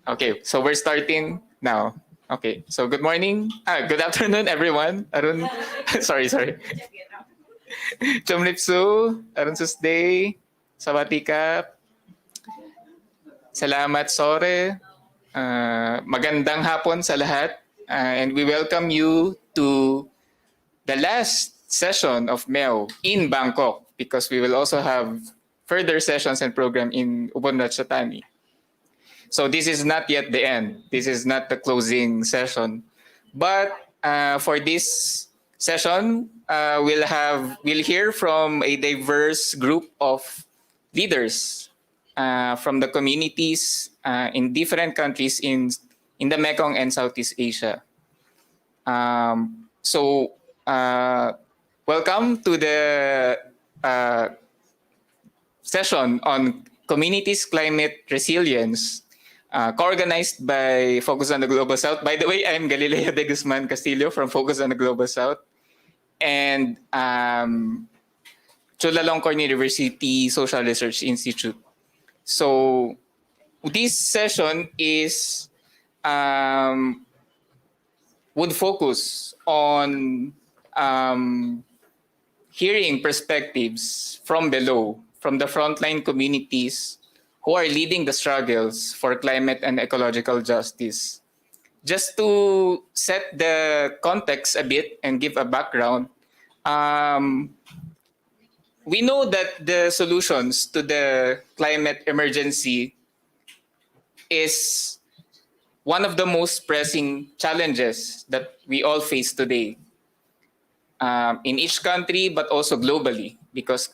Okay, so we're starting now. Okay, so good morning. Good afternoon, everyone. Arun, sorry. Chomlipsu, Arun Susday, Sawatika, Salamat Sore, magandang hapon sa lahat. And we welcome you to the last session of MEO in Bangkok because we will also have further sessions and program in Ubon Ratchathani. So this is not yet the end. This is not the closing session. But for this session, we'll hear from a diverse group of leaders from the communities in different countries in the Mekong and Southeast Asia. Welcome to the session on communities climate resilience, co-organized by Focus on the Global South. By the way, I'm Galileo de Guzman Castillo from Focus on the Global South and Chulalongkorn University Social Research Institute. So this session is would focus on hearing perspectives from below, from the frontline communities who are leading the struggles for climate and ecological justice. Just to set the context a bit and give a background, we know that the solutions to the climate emergency is one of the most pressing challenges that we all face today in each country, but also globally, because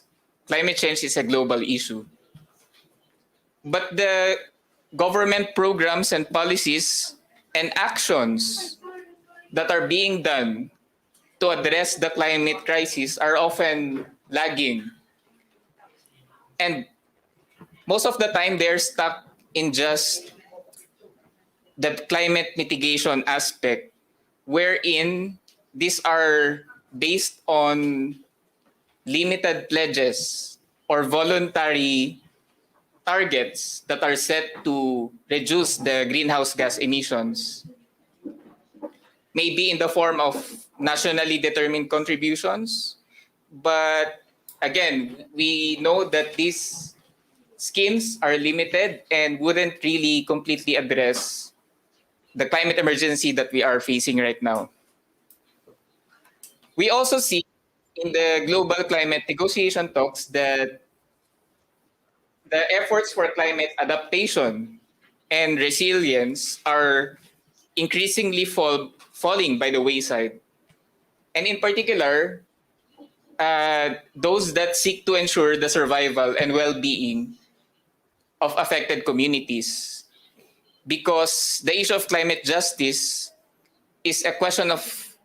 climate change is a global issue. But the government programs and policies and actions that are being done to address the climate crisis are often lagging. And most of the time, they're stuck in just the climate mitigation aspect, wherein these are based on limited pledges or voluntary targets that are set to reduce the greenhouse gas emissions, maybe in the form of nationally determined contributions. But again, we know that these schemes are limited and wouldn't really completely address the climate emergency that we are facing right now. We also see in the global climate negotiation talks that the efforts for climate adaptation and resilience are increasingly falling by the wayside. And in particular, those that seek to ensure the survival and well-being of affected communities. Because the issue of climate justice is a question of,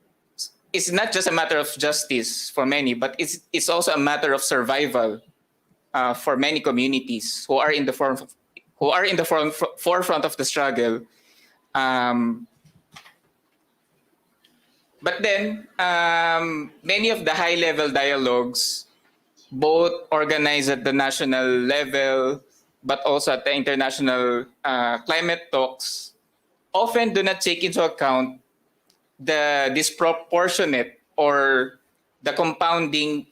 it's not just a matter of justice for many, but it's also a matter of survival for many communities who are in the forefront of the struggle. But then many of the high-level dialogues, both organized at the national level, but also at the international climate talks, often do not take into account the disproportionate or the compounding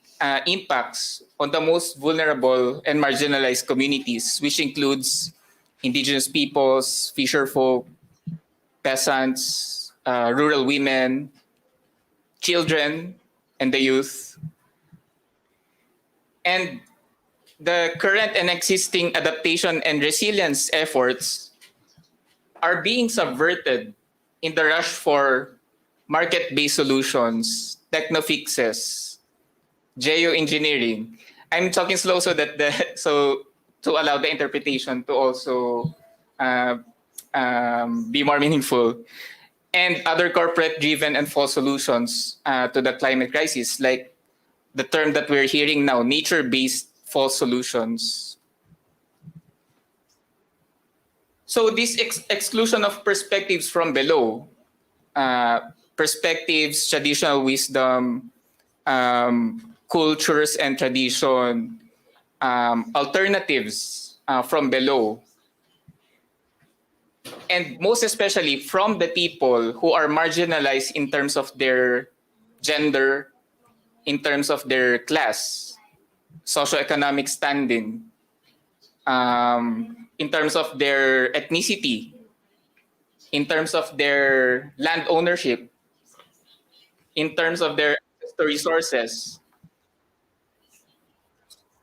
impacts on the most vulnerable and marginalized communities, which includes indigenous peoples, fisherfolk, peasants, rural women, children, and the youth. And the current and existing adaptation and resilience efforts are being subverted in the rush for market-based solutions, techno-fixes, geoengineering. I'm talking slow so that to allow the interpretation to also be more meaningful, and other corporate-driven and false solutions to the climate crisis, like the term that we're hearing now, nature-based false solutions. So this exclusion of perspectives from below, perspectives, traditional wisdom, cultures and tradition, alternatives from below, and most especially from the people who are marginalized in terms of their gender, in terms of their class, socioeconomic standing, in terms of their ethnicity, in terms of their land ownership, in terms of their resources,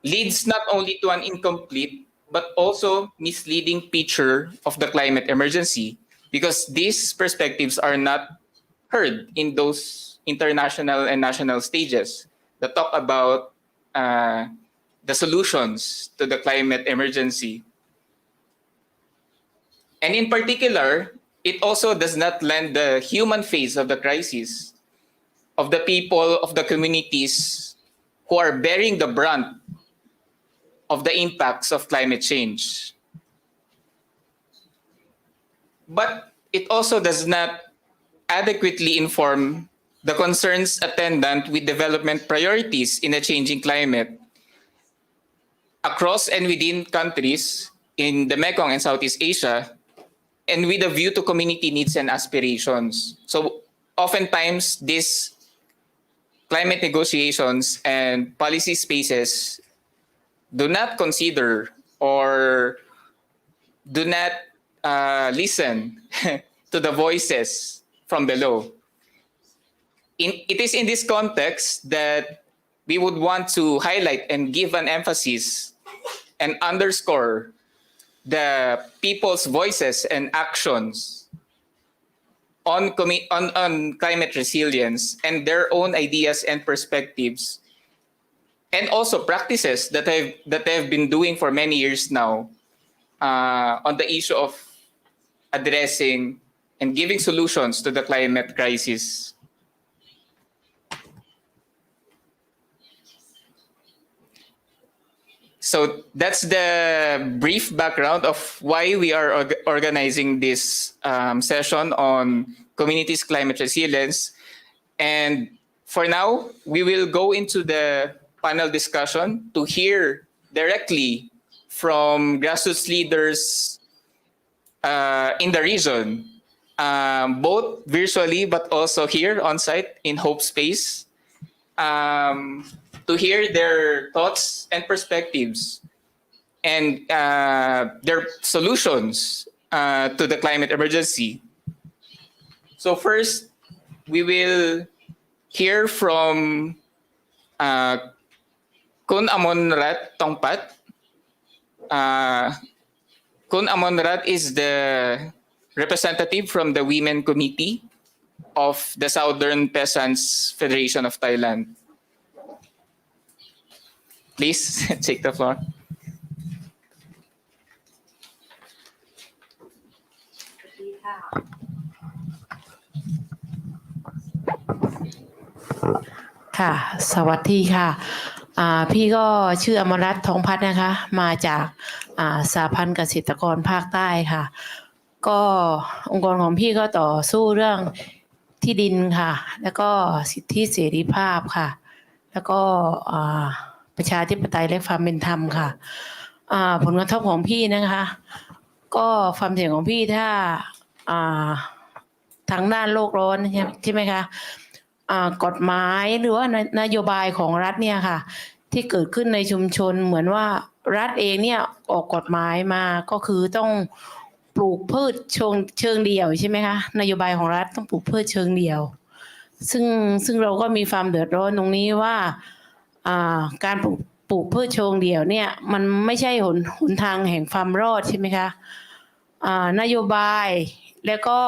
leads not only to an incomplete but also misleading picture of the climate emergency, because these perspectives are not heard in those international and national stages that talk about the solutions to the climate emergency. And in particular, it also does not lend the human face of the crisis, of the people, of the communities who are bearing the brunt of the impacts of climate change. But it also does not adequately inform the concerns attendant with development priorities in a changing climate across and within countries in the Mekong and Southeast Asia, and with a view to community needs and aspirations. So oftentimes these climate negotiations and policy spaces do not consider or do not listen to the voices from below. It is in this context that we would want to highlight and give an emphasis and underscore the people's voices and actions on climate resilience and their own ideas and perspectives, and also practices that they've been doing for many years now on the issue of addressing and giving solutions to the climate crisis. So that's the brief background of why we are organizing this session on communities' climate resilience. And for now, we will go into the panel discussion to hear directly from grassroots leaders in the region, both virtually but also here on site in Hope Space, to hear their thoughts and perspectives and their solutions to the climate emergency. So first, we will hear from Kun Amornrat Thongpat. Kun Amornrat is the representative from the Women Committee of the Southern Peasants Federation of Thailand. Please take the floor. ค่ะสวัสดีค่ะพี่ก็ชื่ออมรรัตน์ทองพัฒน์นะคะมาจากสหพันธ์เกษตรกรภาคใต้ค่ะก็องค์กรของพี่ก็ต่อสู้เรื่องที่ดินค่ะแล้วก็สิทธิเสรีภาพค่ะแล้วก็ประชาธิปไตยและความเป็นธรรมค่ะผลกระทบของพี่นะคะก็ความเสี่ยงของพี่ถ้าทางด้านโลกร้อนใช่ไหมคะกฎหมายหรือว่านโยบายของรัฐเนี่ยค่ะที่เกิดขึ้นในชุมชนเหมือนว่ารัฐเองเนี่ยออกกฎหมายมาก็คือต้องปลูกพืชเชิงเดี่ยวใช่ไหมคะนโยบายของรัฐต้องปลูกพืชเชิงเดี่ยวซึ่งเราก็มีความเดือดร้อนตรงนี้ว่าการปลูกพืชเชิงเดี่ยวเนี่ยมันไม่ใช่หนทางแห่งความรอดใช่ไหมคะนโยบายแล้วก็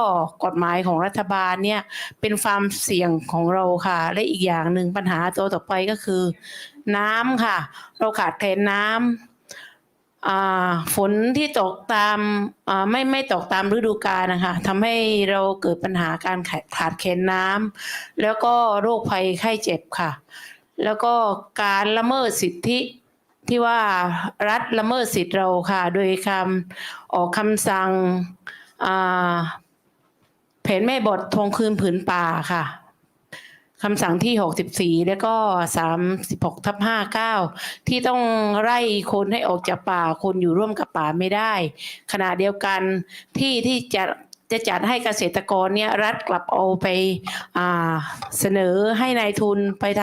กฎหมายของรัฐบาลเนี่ยเป็นความเสี่ยงของเราค่ะและอีกอย่างหนึ่งปัญหาตัวต่อไปก็คือน้ำค่ะเราขาดแคลนน้ำฝนที่ตกตามไม่ตกตามฤดูกาลนะคะทำให้เราเกิดปัญหาการขาดแคลนน้ำแล้วก็โรคภัยไข้เจ็บค่ะแล้วก็การละเมิดสิทธิที่ว่ารัฐละเมิดสิทธิเราค่ะโดยออกคำสั่งแผนแม่บททวงคืนผืนป่าค่ะ คำสั่งที่64แล้วก็36/59ที่ต้องไล่คนให้ออกจากป่าคนอยู่ร่วมกับป่าไม่ได้ขณะเดียวกันที่จะจัดให้เกษตรกรเนี่ยรัฐกลับเอาไปเสนอให้นายทุนไปท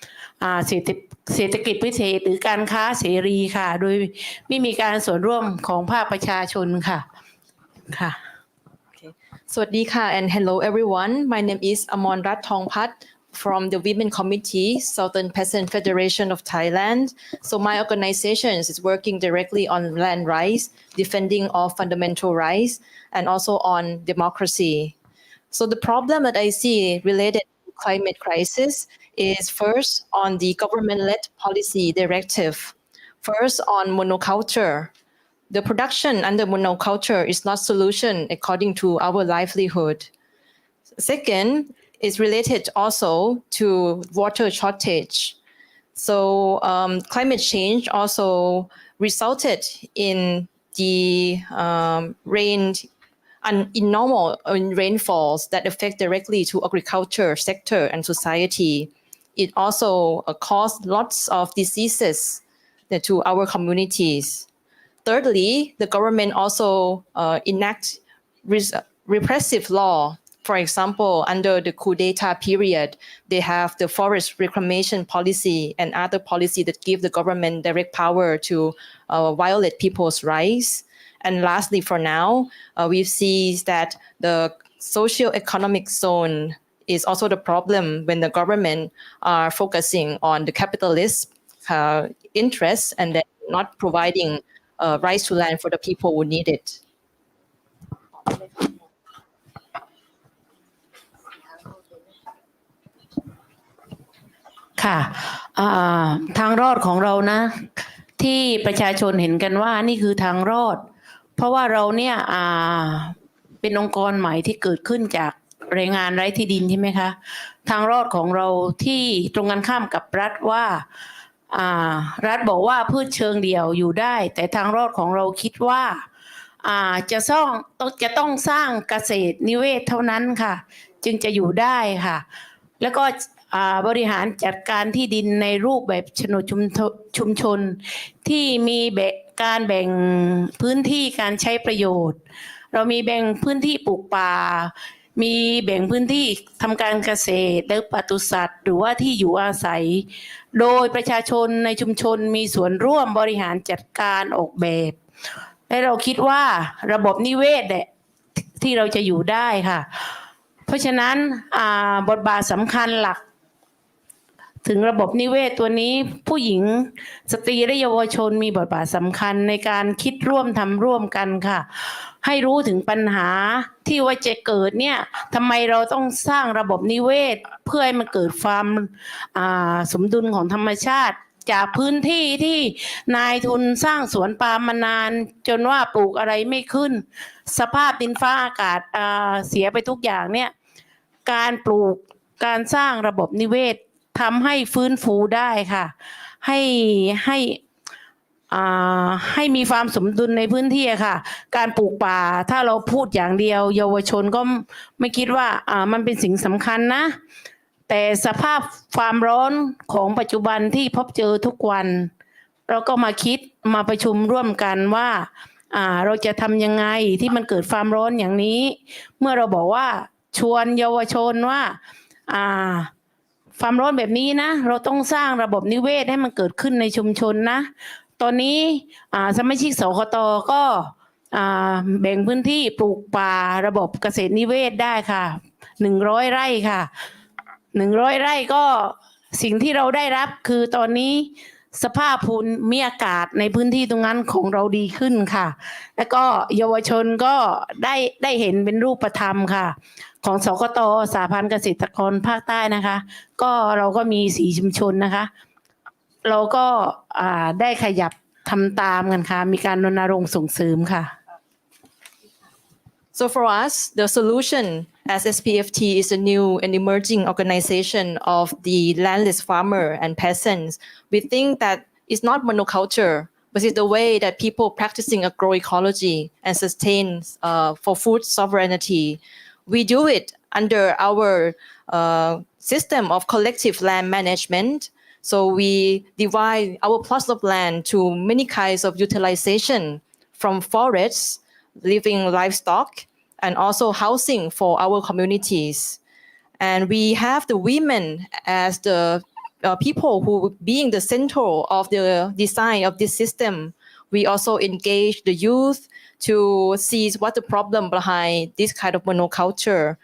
ำเศรษฐกิจพิเศษหรือการค้าเสรีค่ะโดยไม่มีการส่วนร่วมของภาคประชาชนค่ะค่ะ สวัสดีค่ะ and hello everyone. My name is Amornrat Thongpat from the Women Committee, Southern Peasant Federation of Thailand. So my organization is working directly on land rights, defending all fundamental rights, and also on democracy. So the problem that I see related to climate crisis is first on the government-led policy directive. First on monoculture.The production under monoculture is not solution according to our livelihood. Second, is related also to water shortage. So climate change also resulted in the abnormal rainfalls that affect directly to agriculture sector and society. It also caused lots of diseases to our communities.Thirdly, the government also enact repressive law. For example, under the coup d'etat period, they have the forest reclamation policy and other policy that give the government direct power to violate people's rights. And lastly, for now, we see that the socio-economic zone is also the problem when the government are focusing on the capitalist interests and then not providing rights to land for the people who need it. ค่ะทางรอดของเรานะที่ประชาชนเห็นกันว่านี่คือทางรอดเพราะว่าเราเนี่ยเป็นองค์กรใหม่ที่เกิดขึ้นจากแรงงานไร้ที่ดินใช่ไหมคะทางรอดของเราที่ตรงกันข้ามกับรัฐว่ารัฐบอกว่าพืชเชิงเดี่ยวอยู่ได้แต่ทางรอดของเราคิดว่าจะต้องสร้างเกษตรนิเวศเท่านั้นค่ะจึงจะอยู่ได้ค่ะแล้วก็บริหารจัดการที่ดินในรูปแบบโฉนดชุมชนที่มีการแบ่งพื้นที่การใช้ประโยชน์เรามีแบ่งพื้นที่ปลูกป่ามีแบ่งพื้นที่ทำการเกษตรและปศุสัตว์หรือว่าที่อยู่อาศัยโดยประชาชนในชุมชนมีส่วนร่วมบริหารจัดการออกแบบและเราคิดว่าระบบนิเวศเนี่ยที่เราจะอยู่ได้ค่ะเพราะฉะนั้นบทบาทสำคัญหลักถึงระบบนิเวศตัวนี้ผู้หญิงสตรีและเยาวชนมีบทบาทสำคัญในการคิดร่วมทำร่วมกันค่ะให้รู้ถึงปัญหาที่ว่าจะเกิดเนี่ยทำไมเราต้องสร้างระบบนิเวศเพื่อให้มันเกิดความสมดุลของธรรมชาติจากพื้นที่ที่นายทุนสร้างสวนปาล์มมานานจนว่าปลูกอะไรไม่ขึ้นสภาพดินฟ้าอากาศเสียไปทุกอย่างเนี่ยการปลูกการสร้างระบบนิเวศทำให้ฟื้นฟูได้ค่ะให้มีความสมดุลในพื้นที่ค่ะการปลูกป่าถ้าเราพูดอย่างเดียวเยาวชนก็ไม่คิดว่ามันเป็นสิ่งสำคัญนะแต่สภาพความร้อนของปัจจุบันที่พบเจอทุกวันเราก็มาประชุมร่วมกันว่าเราจะทำยังไงที่มันเกิดความร้อนอย่างนี้เมื่อเราบอกว่าชวนเยาวชนว่าความร้อนแบบนี้นะเราต้องสร้างระบบนิเวศให้มันเกิดขึ้นในชุมชนนะตอนนี้สมาชิกสคต.ก็แบ่งพื้นที่ปลูกป่าระบบเกษตรนิเวศได้ค่ะ100 ไร่ค่ะ100 ไร่ก็สิ่งที่เราได้รับคือตอนนี้สภาพภูมิอากาศในพื้นที่ตรงนั้นของเราดีขึ้นค่ะแล้วก็เยาวชนก็ได้เห็นเป็นรูปธรรมค่ะของสคต.สหพันธ์เกษตรกรภาคใต้นะคะก็เราก็มี4ชุมชนนะคะเราก็ได้ขยับทำตามกันค่ะมีการรณรงค์ส่งเสริมค่ะ So for us, the solution as SPFT is a new and emerging organization of the landless farmer and peasants. We think that it's not monoculture, but it's the way that people practicing agroecology and sustain for food sovereignty. We do it under our system of collective land management. So we divide our plots of land to many kinds of utilization, from forests, living livestock, and also housing for our communities. And we have the women as the people who being the center of the design of this system. We also engage the youth to see what the problem behind this kind of monoculture.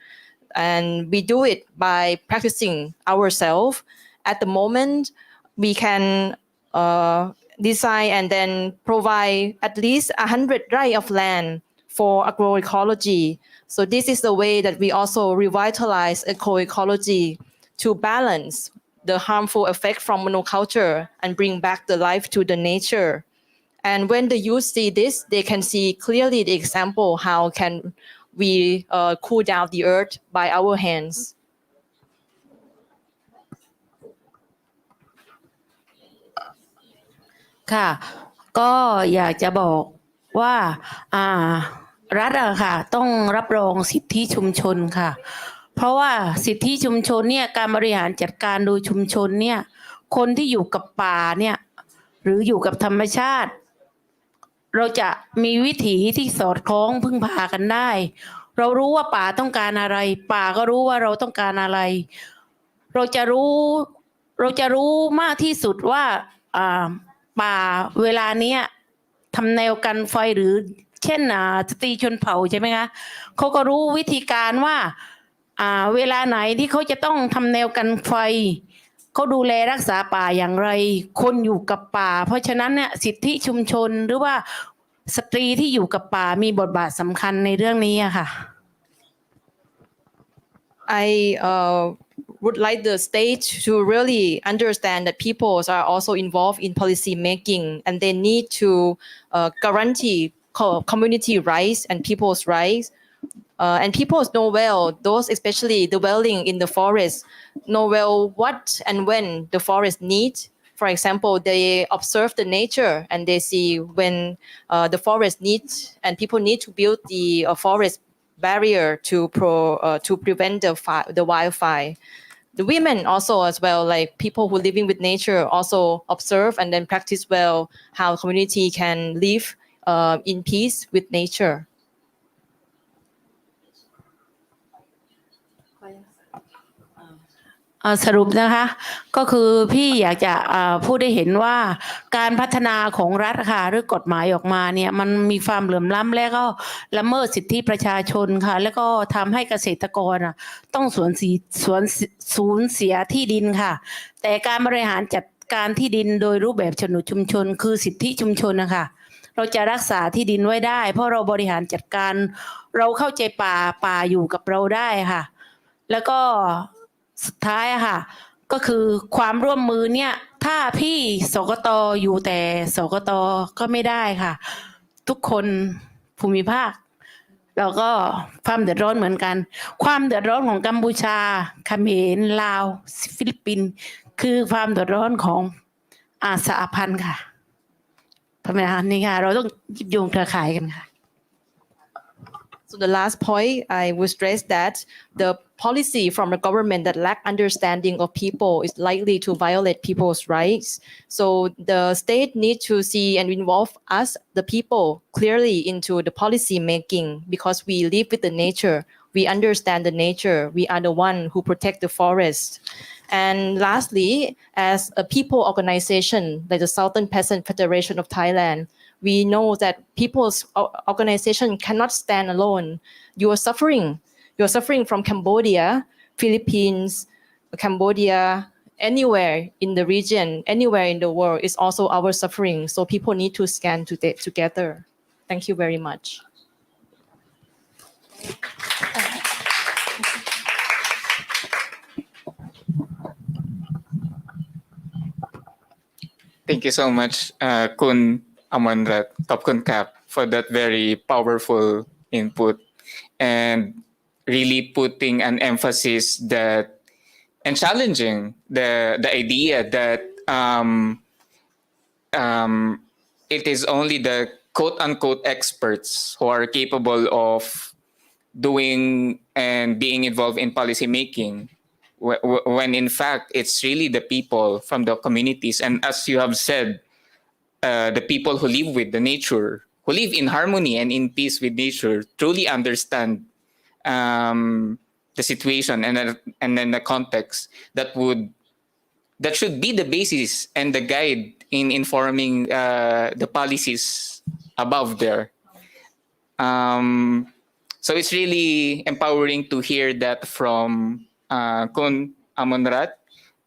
And we do it by practicing ourselves. At the moment, we can design and then provide at least 100 rai of land for agroecology. So this is the way that we also revitalize ecoecology to balance the harmful effect from monoculture and bring back the life to the nature. And when the youth see this, they can see clearly the example how can we cool down the earth by our hands. ค่ะก็อยากจะบอกว่ารัฐอะค่ะต้องรับรองสิทธิชุมชนค่ะเพราะว่าสิทธิชุมชนเนี่ยการบริหารจัดการโดยชุมชนเนี่ยคนที่อยู่กับป่าเนี่ยหรืออยู่กับธรรมชาติเราจะมีวิถีที่สอดคล้องพึ่งพากันได้เรารู้ว่าป่าต้องการอะไรป่าก็รู้ว่าเราต้องการอะไรเราจะรู้มากที่สุดว่าป่าเวลาเนี้ยทำแนวกันไฟหรือเช่นสตรีชนเผ่าใช่ไหมคะเขาก็รู้วิธีการว่าเวลาไหนที่เขาจะต้องทำแนวกันไฟเขาดูแลรักษาป่าอย่างไรคนอยู่กับป่าเพราะฉะนั้นเนี่ยสิทธิชุมชนหรือว่าสตรีที่อยู่กับป่ามีบทบาทสำคัญในเรื่องนี้อะค่ะ I would like the state to really understand that peoples are also involved in policy making and they need to guarantee community rights and people's rights. And people know well, those especially dwelling in the forest, know well what and when the forest needs. For example, they observe the nature and they see when the forest needs and people need to build the forest barrier to prevent the wildfire. The women also as well, like people who living with nature also observe and then practice well how community can live in peace with nature. สรุปนะคะก็คือพี่อยากจะพูดให้เห็นว่าการพัฒนาของรัฐค่ะหรือกฎหมายออกมาเนี่ยมันมีความเหลื่อมล้ำและก็ละเมิดสิทธิประชาชนค่ะแล้วก็ทำให้เกษตรกรต้องสูญเสียที่ดินค่ะแต่การบริหารจัดการที่ดินโดยรูปแบบโฉนดชุมชนคือสิทธิชุมชนนะคะเราจะรักษาที่ดินไว้ได้เพราะเราบริหารจัดการเราเข้าใจป่าอยู่กับเราได้ค่ะแล้วก็สุดท้ายค่ะก็คือความร่วมมือเนี่ยถ้าพี่สกต.อยู่แต่สกต.ก็ไม่ได้ค่ะทุกคนภูมิภาคเราก็ความเดือดร้อนเหมือนกันความเดือดร้อนของกัมพูชาเขมรลาวฟิลิปปินส์คือความเดือดร้อนของสหพันธ์ค่ะเพราะฉะนั้นนี่ค่ะเราต้องยึดโยงเครือข่ายกันค่ะ So the last point, I would stress that the policy from the government that lack understanding of people is likely to violate people's rights. So the state needs to see and involve us, the people, clearly into the policy making because we live with the nature. We understand the nature. We are the one who protect the forest. And lastly, as a people organization like the Southern Peasant Federation of Thailand, we know that people's organization cannot stand alone. You are suffering. You're suffering from Cambodia, Philippines, Cambodia, anywhere in the region, anywhere in the world is also our suffering. So people need to stand together. Thank you very much. Thank you so much, Kun Amornrat, ขอบคุณครับ for that very powerful input and really putting an emphasis that and challenging the idea that it is only the quote unquote experts who are capable of doing and being involved in policy making when in fact it's really the people from the communities, and as you have said, the people who live with the nature, who live in harmony and in peace with nature, truly understand the situation and then the context that should be the basis and the guide in informing the policies above there. So it's really empowering to hear that from Kun Amornrat,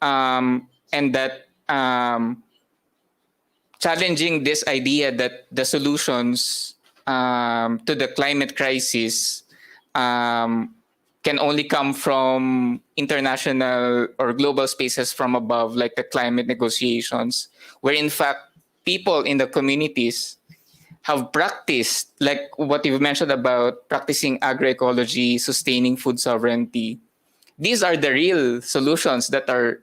and that challenging this idea that the solutions to the climate crisis can only come from international or global spaces from above, like the climate negotiations, where in fact people in the communities have practiced, like what you've mentioned about practicing agroecology, sustaining food sovereignty. These are the real solutions that are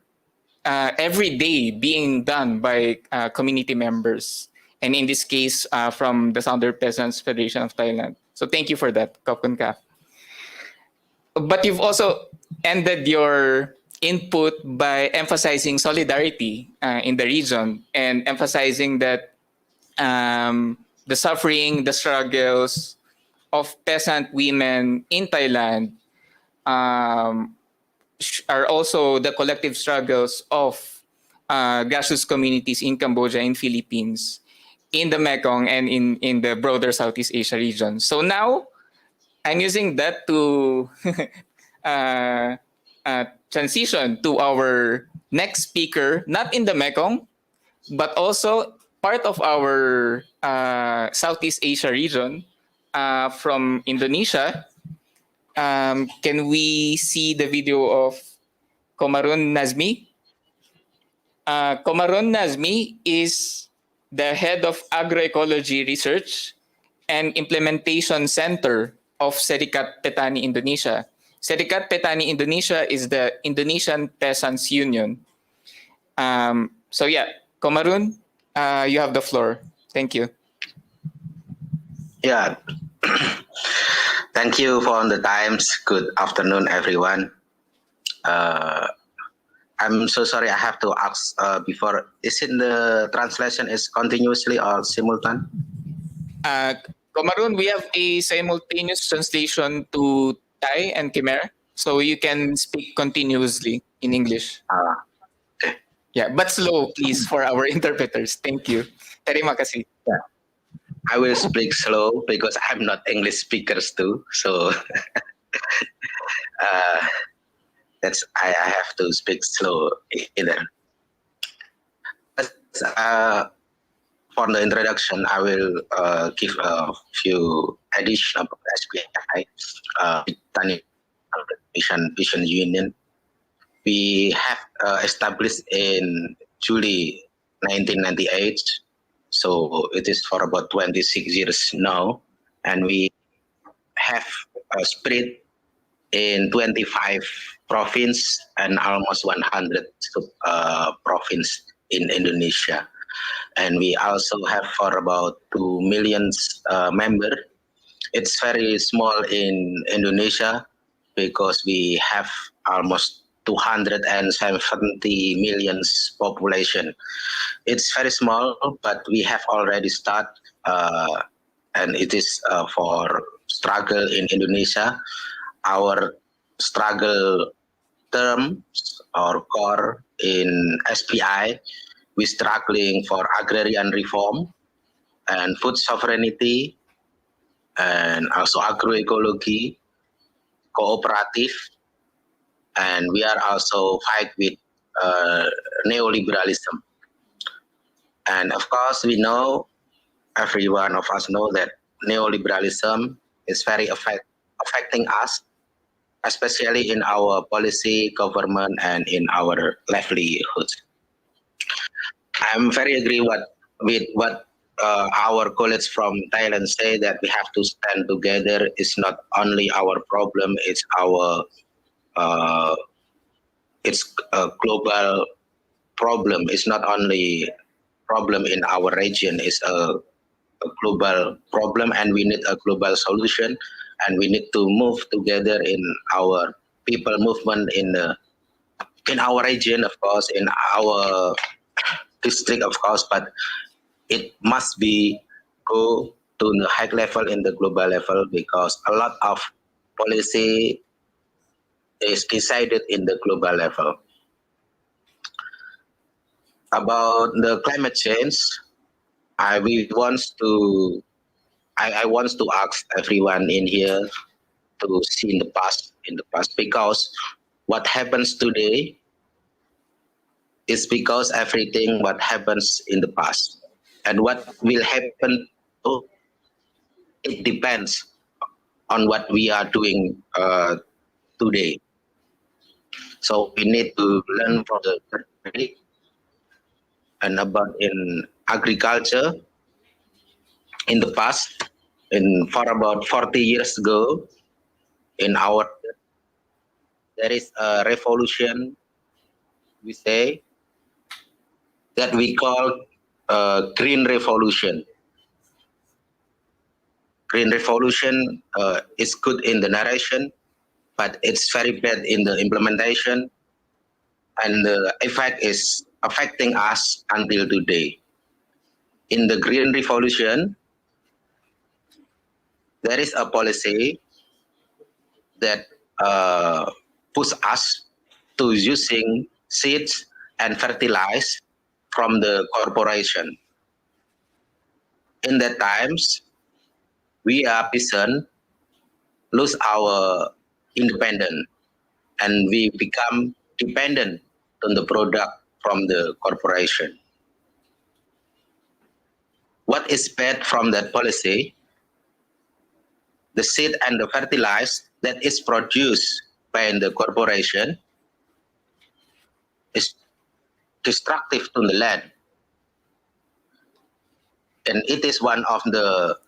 every day being done by community members. And in this case, from the Southern Peasants Federation of Thailand. So thank you for that, Kapun Ka. But you've also ended your input by emphasizing solidarity in the region and emphasizing that the suffering, the struggles of peasant women in Thailand are also the collective struggles of grassroots communities in Cambodia and Philippines, in the Mekong, and in the broader Southeast Asia region. So now I'm using that to transition to our next speaker, not in the Mekong, but also part of our Southeast Asia region, from Indonesia. Can we see the video of Qomarrun Nazmi? Qomarrun Nazmi is the head of Agroecology Research and Implementation Center of Serikat Petani Indonesia. Serikat Petani Indonesia is the Indonesian Peasants Union. So yeah, Qomarrun, you have the floor. Thank you. Yeah. Thank you for the times. Good afternoon, everyone. I'm so sorry. I have to ask before. Is it the translation is continuously or simultaneous? Qomarrun, we have a simultaneous translation to Thai and Khmer, so you can speak continuously in English. Okay. Yeah, but slow, please, for our interpreters. Thank you. Terima kasih. Yeah. I will speak slow because I'm not English speakers too. So that's I have to speak slow either. For the introduction, I will give a few additions about SPFT, Petani Vision Union. We have established in July 1998. So it is for about 26 years now, and we have spread in 25 provinces and almost 100 provinces in Indonesia. And we also have for about 2 million members. It's very small in Indonesia because we have almost 270 million population. It's very small, but we have already started, and it is for struggle in Indonesia. Our struggle terms or core in SPI, we're struggling for agrarian reform and food sovereignty, and also agroecology, cooperative, and we are also fight with neoliberalism. And of course, we know, every one of us know that neoliberalism is very affecting us, especially in our policy, government, and in our livelihood. I'm very agree with what our colleagues from Thailand say, that we have to stand together. It's not only our problem; it's our it's a global problem. It's not only problem in our region. It's a global problem, and we need a global solution. And we need to move together in our people movement in the in our region, of course, in our district, of course, but it must be go to the high level in the global level because a lot of policy is decided in the global level. About the climate change, I want to ask everyone in here to see in the past, because what happens today is because everything what happens in the past, and what will happen, it depends on what we are doing today. So we need to learn from the history. And about in agriculture, in the past, for about 40 years ago, there is a revolution, we say, that we call green revolution. Green revolution is good in the narration, but it's very bad in the implementation, and the effect is affecting us until today. In the green revolution, there is a policy that push us to using seeds and fertilize from the corporation. In that times, we are peasant lose our independence, and we become dependent on the product from the corporation. What is bad from that policy? The seed and the fertilizer that is produced by the corporation is destructive to the land. And it is one of the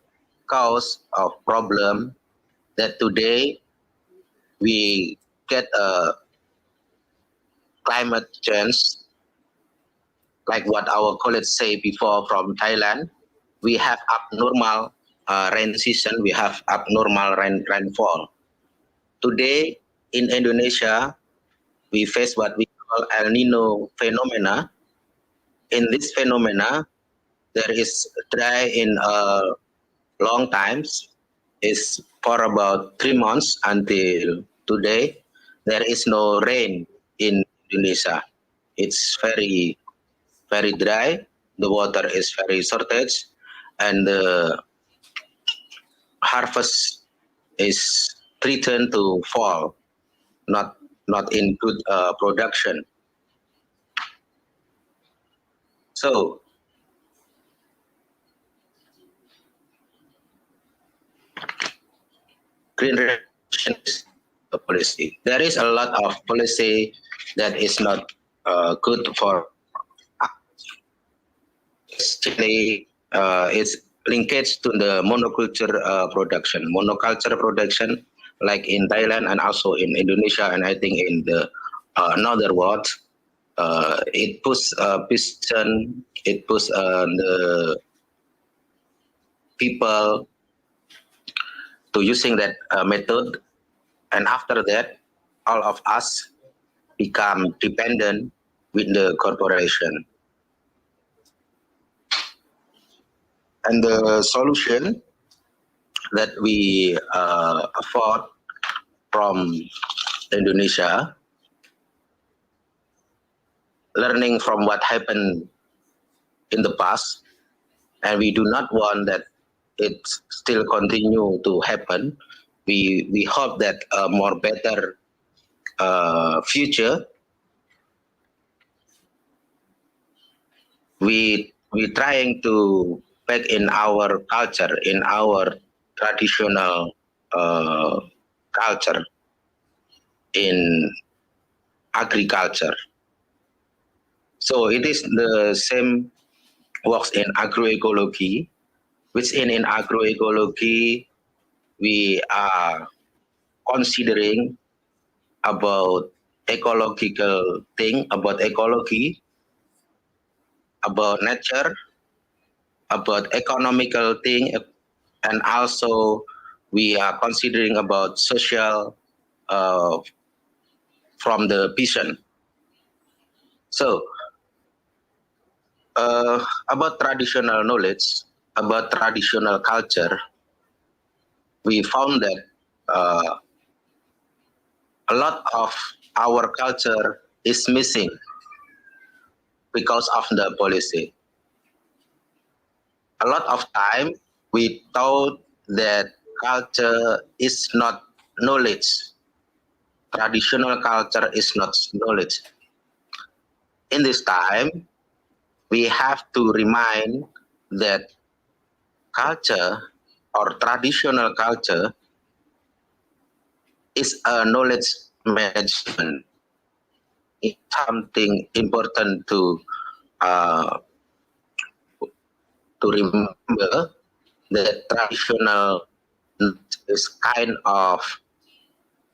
cause of problem that today we get a climate change, like what our colleagues say before from Thailand. We have abnormal rain season, we have abnormal rainfall. Today in Indonesia, we face what we call El Nino phenomena. In this phenomena, there is dry in long times. It's for about 3 months until today. There is no rain in Indonesia. It's very, very dry. The water is very shortage, and the harvest is threatened to fall, not in good production. So green revolution is a policy. There is a lot of policy that is not good for actually it's linkage to the monoculture production. Monoculture production, like in Thailand and also in Indonesia, and I think in the northern world, it puts peasant, it puts the people to using that method, and after that, all of us become dependent with the corporation. And the solution that we afford from Indonesia, learning from what happened in the past, and we do not want that it still continue to happen. We hope that a more better future. We trying to back in our culture, in our traditional culture in agriculture. So it is the same works in agroecology, which in agroecology we are considering about ecological thing, about ecology, about nature, about economical thing, and also we are considering about social from the peasant. So, about traditional knowledge, about traditional culture, we found that a lot of our culture is missing because of the policy. A lot of time we thought that culture is not knowledge. Traditional culture is not knowledge. In this time, we have to remind that culture or traditional culture is a knowledge management. It's something important to remember that traditional is kind of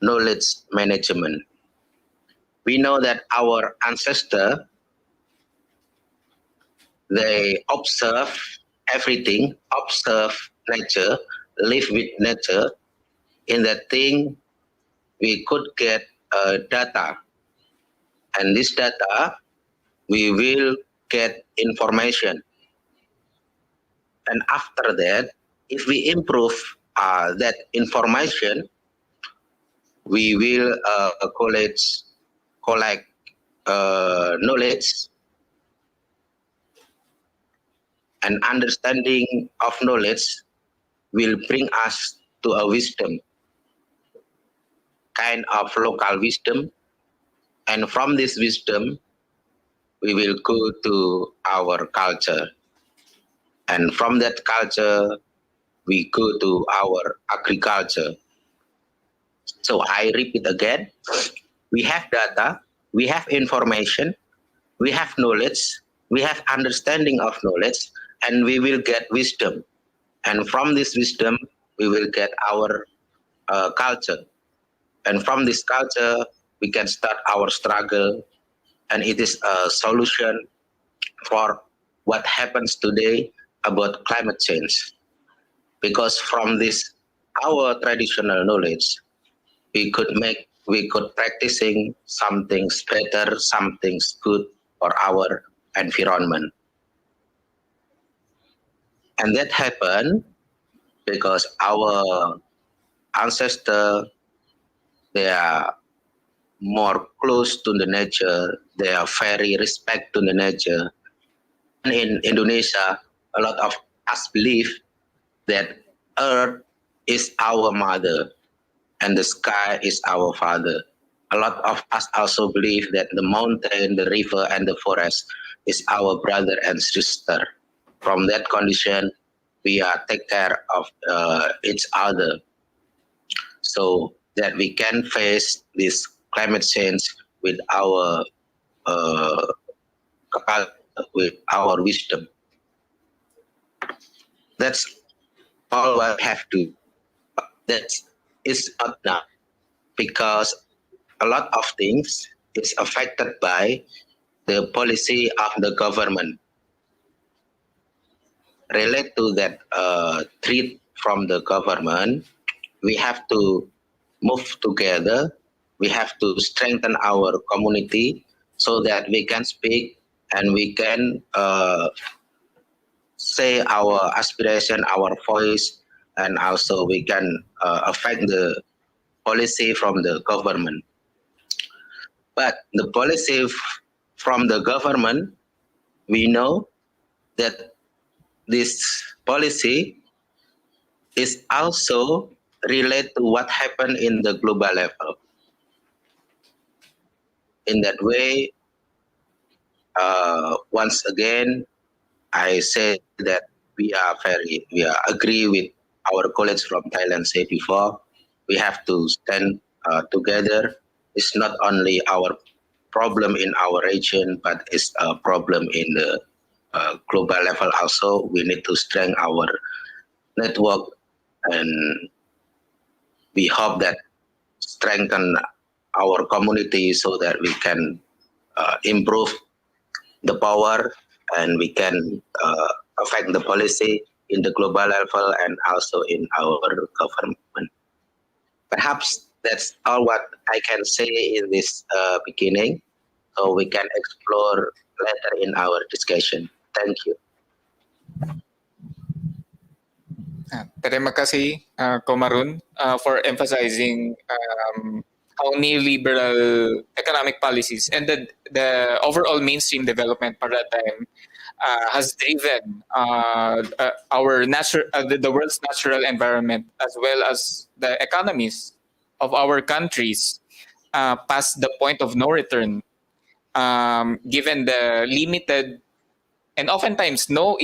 knowledge management. We know that our ancestors, they observe everything, observe nature, live with nature. In that thing, we could get data. And this data, we will get information. And after that, if we improve that information, we will collect knowledge and understanding of knowledge will bring us to a wisdom, kind of local wisdom. And from this wisdom, we will go to our culture. And from that culture, we go to our agriculture. So I repeat again, we have data, we have information, we have knowledge, we have understanding of knowledge, and we will get wisdom. And from this wisdom, we will get our culture. And from this culture, we can start our struggle. And it is a solution for what happens today about climate change. Because from this, our traditional knowledge, we could practicing some things better, some things good for our environment. And that happened because our ancestors, they are more close to the nature, they are very respect to the nature. And in Indonesia, a lot of us believe that earth is our mother and the sky is our father. A lot of us also believe that the mountain, the river, and the forest is our brother and sister. From that condition, we are take care of each other so that we can face this climate change with our wisdom. That's all I have to. That is not enough because a lot of things is affected by the policy of the government. Relate to that threat from the government, we have to move together. We have to strengthen our community so that we can speak and we can say our aspiration, our voice, and also we can affect the policy from the government. But the policy from the government, we know that this policy is also related to what happened in the global level. In that way, once again, I say that we agree with our colleagues from Thailand said before, we have to stand together. It's not only our problem in our region, but it's a problem in the global level also. We need to strengthen our network, and we hope that strengthen our community so that we can improve the power and we can affect the policy in the global level and also in our government. Perhaps that's all what I can say in this beginning. so we can explore later in our discussion. Thank you. Terima kasih, Qomarrun, for emphasizing how neoliberal economic policies and the overall mainstream development paradigm has driven the world's natural environment as well as the economies of our countries past the point of no return, given the limited and oftentimes no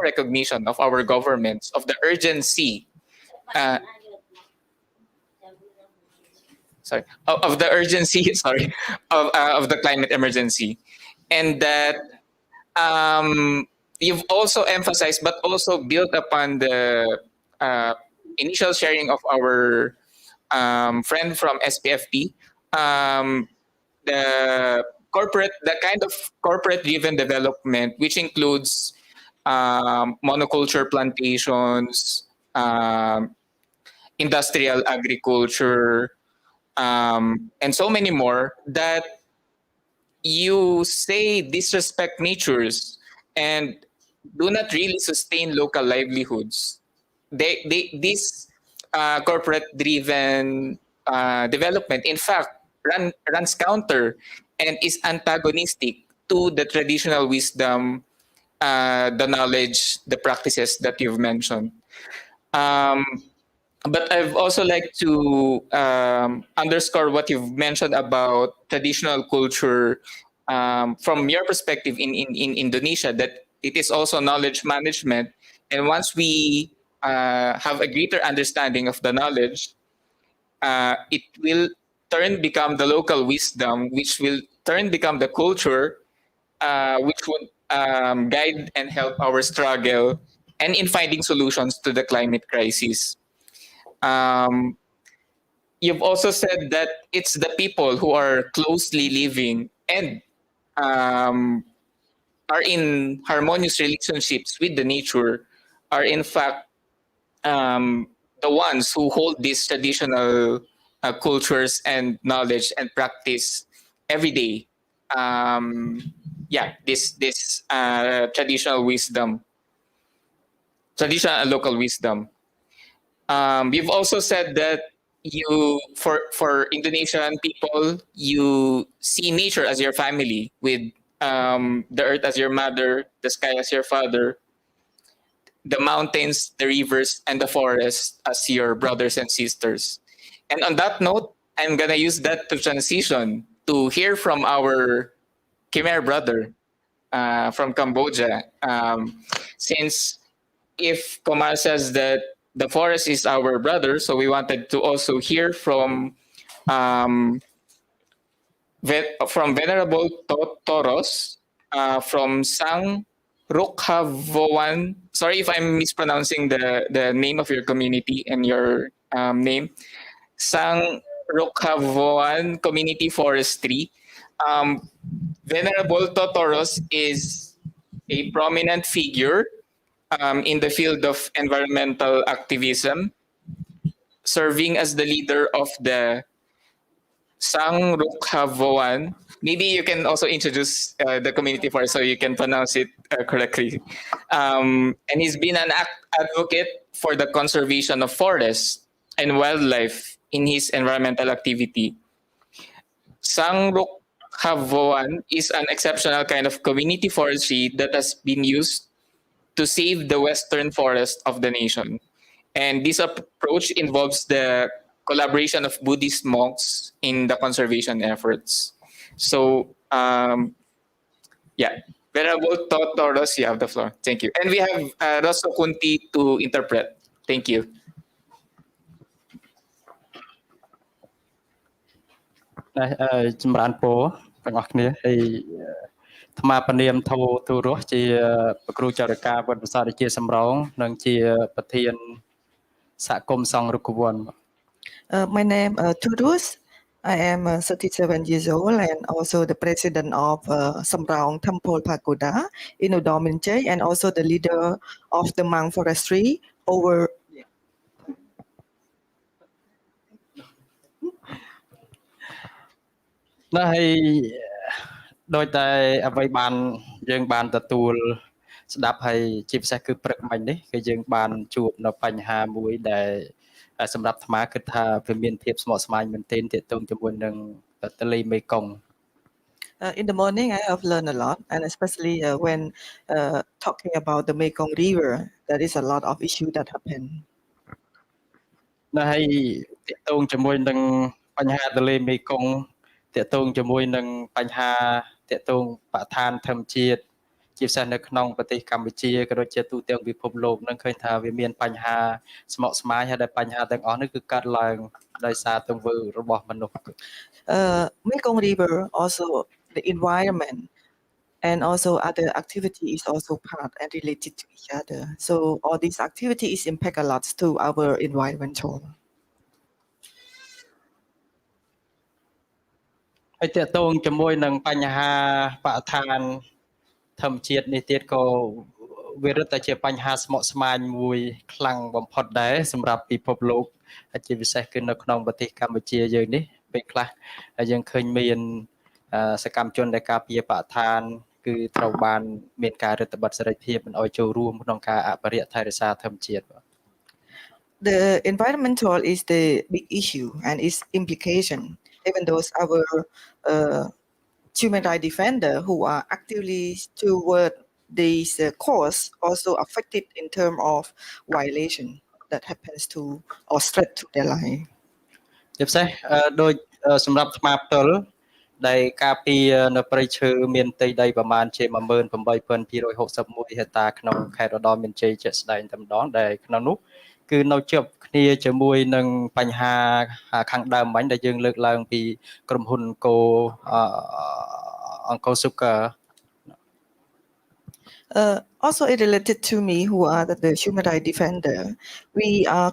recognition of our governments of the urgency uh, of the urgency of the climate emergency, and that you've also emphasized but also built upon the initial sharing of our friend from SPFT, the kind of corporate driven development, which includes monoculture plantations, industrial agriculture, and so many more, that you say disrespect natures and do not really sustain local livelihoods. This corporate driven development, in fact, runs counter and is antagonistic to the traditional wisdom, the knowledge, the practices that you've mentioned. But I've also like to underscore what you've mentioned about traditional culture from your perspective in Indonesia, that it is also knowledge management. And once we have a greater understanding of the knowledge, it will become the local wisdom, which will become the culture, which would guide and help our struggle and in finding solutions to the climate crisis. You've also said that it's the people who are closely living and are in harmonious relationships with the nature are in fact the ones who hold these traditional cultures and knowledge and practice every day. This traditional and local wisdom. You've also said that for Indonesian people, you see nature as your family, with the earth as your mother, the sky as your father, the mountains, the rivers, and the forest as your brothers and sisters. And on that note, I'm gonna use that to transition to hear from our Khmer brother from Cambodia. Since if Komar says that the forest is our brother, so we wanted to also hear from Venerable Thoross from Sang Rukhavoan. Sorry if I'm mispronouncing the name of your community and your name. Sang Rukhavoan Community Forestry. Venerable Thoross is a prominent figure in the field of environmental activism, serving as the leader of the Sang Rukhavoan. Maybe you can also introduce the community for so you can pronounce it correctly. And he's been an advocate for the conservation of forests and wildlife in his environmental activity. Sang Rukhavoan is an exceptional kind of community forestry that has been used to save the western forest of the nation. And this approach involves the collaboration of Buddhist monks in the conservation efforts. So, Venerable Thoross, you have the floor. Thank you. And we have Rosso Kunti to interpret. Thank you. ចម្រើនពរទាំងអស់គ្នាហើយថ្មពនាមធោទូរស់ជាប្រគ្រូចរិកាវត្តវិសាស្ត្រជាសម្រងនិងជាប្រធានសហគមន៍សង្ឃរុក្ខវ័ន My name is Thoross. I am 37 years old and also the president of Samraung Temple Pagoda in Udon Minchai and also the leader of the Mang Forestry over ណាហើយ ដោយតែអ្វីបានយើងបានទទួលស្ដាប់ហើយជាពិសេសគឺព្រឹកមិញនេះគឺយើងបានជួបនៅបញ្ហាមួយដែលសម្រាប់អាត្មាគិតថាវាមានភាពស្មុគស្មាញមែនទែនទាក់ទងជាមួយនឹងទន្លេមេគង្គ In the morning, I have learned a lot, and especially when talking about the Mekong River, there is a lot of issues that happen. នៅហើយទាក់ទងជាមួយនឹងបញ្ហាទន្លេមេគង្គទាក់ទងជាមួយនឹងបញ្ហាទាក់ទងបរិស្ថានធម្មជាតិជាពិសេសនៅក្នុងប្រទេសកម្ពុជាក៏ដូចជាទូទាំងពិភពលោកនឹងឃើញថាវាមានបញ្ហាស្មុគស្មាញហើយដែលបញ្ហាទាំងអស់នេះគឺកើតឡើងដោយសារទង្វើរបស់មនុស្ស Mekong River also the environment and also other activity is also part and related to each other. So all these activities impact a lot to our environmental. ហើយទាក់ទងជាមួយនឹងបញ្ហាបរិស្ថានធម្មជាតិនេះទៀតក៏វារឹតតែជាបញ្ហាស្មុគស្មាញមួយខ្លាំងបំផុតដែរសម្រាប់ពិភពលោកជាពិសេសគឺនៅក្នុងប្រទេសកម្ពុជាយើងនេះពេលខ្លះយើងឃើញមានសកម្មជនដែលការពារបរិស្ថានគឺត្រូវបានមានការរឹតបន្តឹងសេរីភាពមិនឲ្យចូលរួមក្នុងការអភិរក្សថែរក្សាធម្មជាតិ The environmental is the big issue and its implication. Even those our human rights defender who are actively toward this cause also affected in terms of violation that happens to or threat to their life. ជាពិសេសដោយសម្រាប់ស្មាផ្ទាល់ដែលការពារនៅព្រៃឈើមានផ្ទៃដីប្រមាណជា 18261 ហិកតាក្នុងខេត្តឧត្តរមានជ័យជាក់ស្ដែងតែម្ដងដែលក្នុងនោះគឺនៅជាប់គ្នាជាមួយនឹងបញ្ហាខាងដើមមិញដែលយើងលើកឡើងពីក្រុមហ៊ុនអង្គរ Sugar. Also, it related to me, who are the human rights defender. We are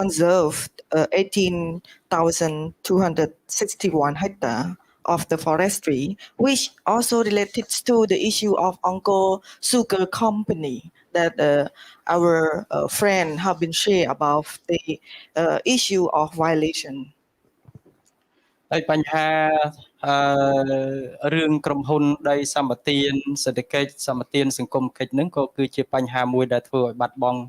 conserved 18,261 hectares of the forestry, which also related to the issue of Angkor Sugar Company that our friend have been shared about the issue of violation. ហើយបញ្ហារឿងក្រុមហ៊ុនដីសម្បទានសេដ្ឋកិច្ចសម្បទានសង្គមកិច្ចហ្នឹងក៏គឺជាបញ្ហាមួយដែលធ្វើឲ្យបាត់បង់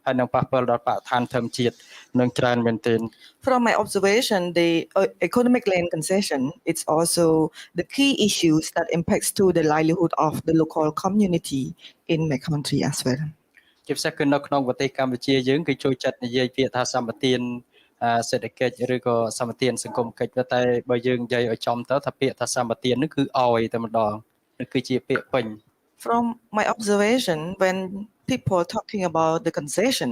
ហើយនឹងប៉ះពាល់ដល់បរិស្ថានធម្មជាតិនឹងច្រើនមែនទែន From my observation, the economic land concession it's also the key issues that impacts to the livelihood of the local community in my country as well. ជាពិសេសគឺនៅក្នុងប្រទេសកម្ពុជាយើងគឺចូលចិត្តនិយាយពាក្យថាសម្បទានសេដ្ឋកិច្ចឬក៏សម្បទានសង្គមកិច្ចតែបើយើងនិយាយឲ្យចំទៅថាពាក្យថាសម្បទាននោះគឺឲ្យតែម្ដងនេះគឺជាពាក្យពេញ From my observation, when people talking about the concession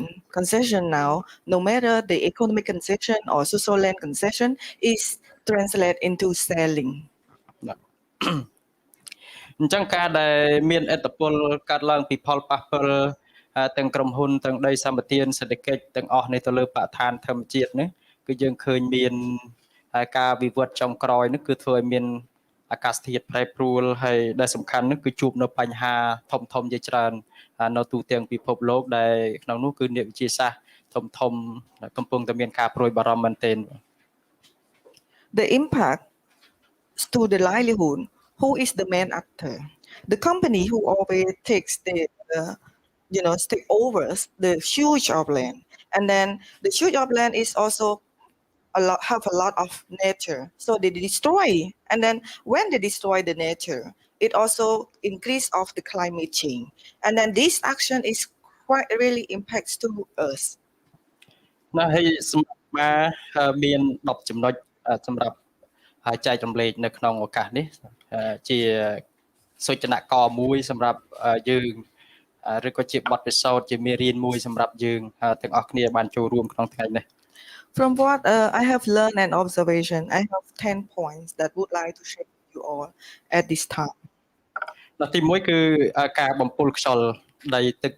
now, no matter the economic concession or social land concession, is translated into selling. អញ្ចឹងការដែលមានឥទ្ធិពលកាត់ឡើងពីផលប៉ះពាល់ទាំងក្រុមហ៊ុនទាំងដីសម្បទានសេដ្ឋកិច្ចទាំងអស់នេះទៅលើបរិស្ថានធម្មជាតិនេះគឺយើងឃើញមានការវិវត្តចុងក្រោយនេះគឺធ្វើឲ្យមានអាកាសធាតុប្រែប្រួលហើយដែលសំខាន់នោះគឺជួបនៅបញ្ហាធំជាច្រើននៅទូទាំងពិភពលោកដែលក្នុងនោះគឺអ្នកវិទ្យាសាស្ត្រធំកំពុងតែមានការព្រួយបារម្ភមែនទែន The impact to the livelihood, who is the main actor? The company who always takes the take over the huge of land, and then the huge of land is also have a lot of nature, so they destroy, and then when they destroy the nature, it also increase of the climate change, and then this action is quite really impacts to us. ណាហើយសម្រាប់មាន10ចំណុចសម្រាប់ចែករំលែកនៅក្នុងឱកាសនេះជាសូចនករមួយសម្រាប់យើងឬក៏ជាបទពិសោធន៍ជាមេរៀនមួយសម្រាប់យើងទាំងអស់គ្នាបានចូលរួមក្នុងថ្ងៃនេះ From what I have learned and observation, I have 10 points that would like to share with you all at this time. ទី1គឺការបំពុលខ្យល់ដីទឹក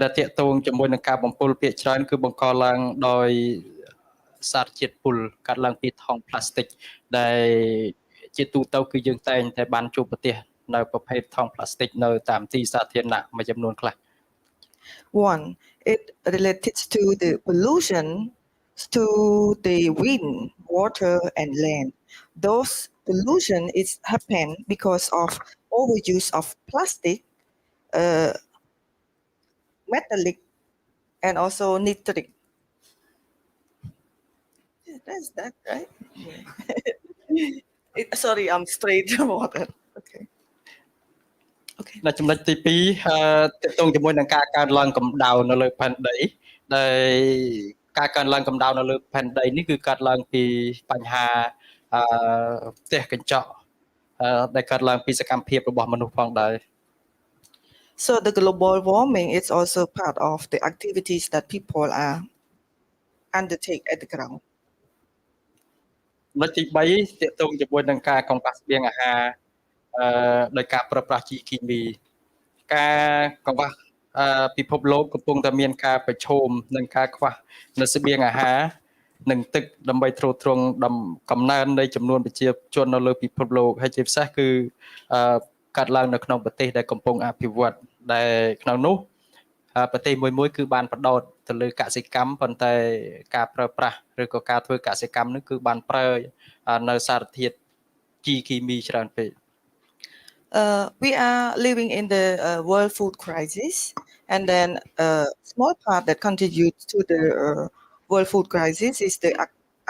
ដែលទាក់ទងជាមួយនឹងការបំពុលភាគច្រើនគឺបង្កឡើងដោយសារជាតិពុលកាត់ឡើងពីថង់ប្លាស្ទិកដែលជាទូទៅគឺយើងតែងតែបានជួបប្រទះនៅប្រភេទថង់ប្លាស្ទិកនៅតាមទីសាធារណៈមួយចំនួនខ្លះ One, it related to the pollution to the wind, water, and land. Those pollution is happen because of overuse of plastic, metallic, and also nitric. That's that, right? Sorry, I'm straight about that. Okay. Okay. នៅចំណុចទី2តកតងជាមួយនឹងការកើនឡើងកម្ដៅនៅលើផែនដីដែលការកើនឡើងកម្ដៅនៅលើផែនដីនេះគឺកើតឡើងពីបញ្ហាផ្ទះកញ្ចក់ដែលកើតឡើងពីសកម្មភាពរបស់មនុស្សផងដែរ So the global warming is also part of the activities that people are undertake at the ground. ចំណុចទី3តកតងជាមួយនឹងការកង្វះស្បៀងអាហារដោយការប្រើប្រាស់ជីគីមីការកង្វះពិភពលោកកំពុងតែមានការប្រឈមនឹងការខ្វះនៅស្បៀងអាហារនិងទឹកដើម្បីទ្រទ្រង់កំណើននៃចំនួនប្រជាជននៅលើពិភពលោកហើយជាពិសេសគឺកាត់ឡើងនៅក្នុងប្រទេសដែលកំពុងអភិវឌ្ឍដែលក្នុងនោះប្រទេសមួយគឺបានបដោតទៅលើកសិកម្មប៉ុន្តែការប្រើប្រាស់ឬក៏ការធ្វើកសិកម្មនោះគឺបានប្រើនៅសារធាតុជីគីមីច្រើនពេក We are living in the world food crisis, and then a small part that contributes to the world food crisis is the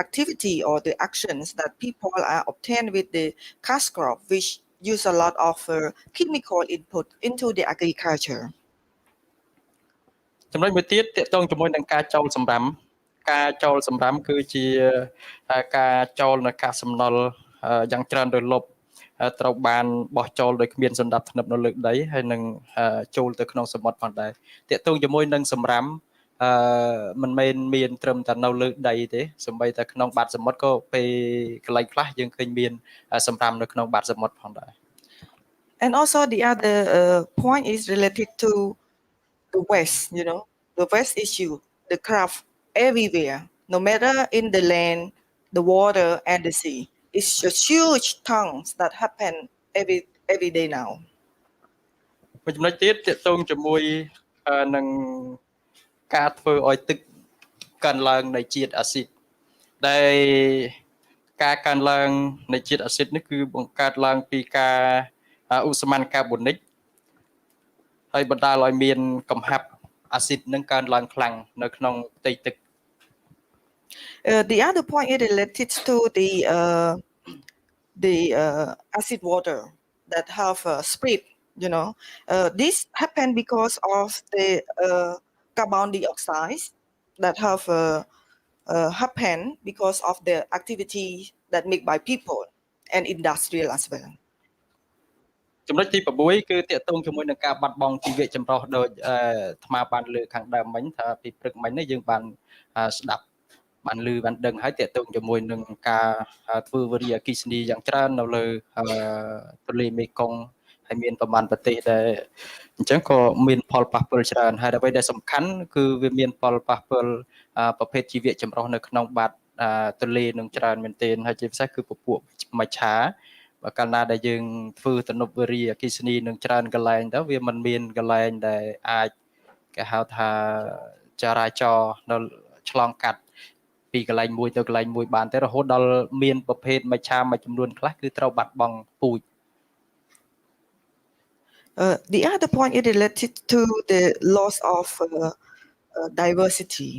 activity or the actions that people are obtained with the cash crop, which use a lot of chemical input into the agriculture. ចំណុចមួយទៀតតកតងជាមួយនឹងការចូលសម្រាមគឺជាការចូលនៅកាកសំណល់យ៉ាងច្រើនរលប់ត្រូវបានបោះចោលដោយគ្មានសណ្ដាប់ធ្នាប់នៅលើដីហើយនឹងចូលទៅក្នុងសមុទ្រផងដែរតកតងជាមួយនឹងសម្រាមមិនមែនមានត្រឹមតែនៅលើដីទេសូម្បីតែក្នុងបាតសមុទ្រក៏ពេលកន្លែងខ្លះយើងឃើញមានសម្រាមនៅក្នុងបាតសមុទ្រផងដែរ And also the other point is related to the waste, the waste issue, the craft everywhere, no matter in the land, the water, and the sea. It's a huge tongues that happen every day now. មួយចំណុចទៀតតកតងជាមួយនឹងការធ្វើឲ្យទឹកកើនឡើងនៃជាតិអាស៊ីតដែលការកើនឡើងនៃជាតិអាស៊ីតនេះគឺបង្កើតឡើងពីការឧស្ម័នកាបូនិកហើយបណ្ដាលឲ្យមានកំហាប់អាស៊ីតនឹងកើនឡើងខ្លាំងនៅក្នុងផ្ទៃទឹក The other point is related to the acid water that have spread. This happened because of the carbon dioxide that have happened because of the activity that made by people and industrial as well. ចំណុចទី6គឺតកតងជាមួយនឹងការបាត់បង់ជីវៈចម្រុះដោយអាត្មាបានលើកខាងដើមមិញថាពីព្រឹកមិញនេះយើងបានស្ដាប់បានឮបានដឹងហើយតកតងជាមួយនឹងការធ្វើវារីអគ្គិសនីយ៉ាងច្រើននៅលើទន្លេមេគង្គហើយមានប្រមាណប្រទេសដែលអញ្ចឹងក៏មានផលប៉ះពាល់ច្រើនហើយអ្វីដែលសំខាន់គឺវាមានផលប៉ះពាល់ប្រភេទជីវៈចម្រុះនៅក្នុងបាតទន្លេនឹងច្រើនមែនទែនហើយជាពិសេសគឺពពួកមច្ឆាបើកាលណាដែលយើងធ្វើទំនប់វារីអគ្គិសនីនឹងច្រើនកន្លែងទៅវាមិនមានកន្លែងដែលអាចគេហៅថាចរាចរណ៍នៅឆ្លងកាត់ពីកន្លែងមួយទៅកន្លែងមួយបានតែរហូតដល់មានប្រភេទមច្ឆាមួយចំនួនខ្លះគឺត្រូវបាត់បង់ពូជ The other point is related to the loss of diversity.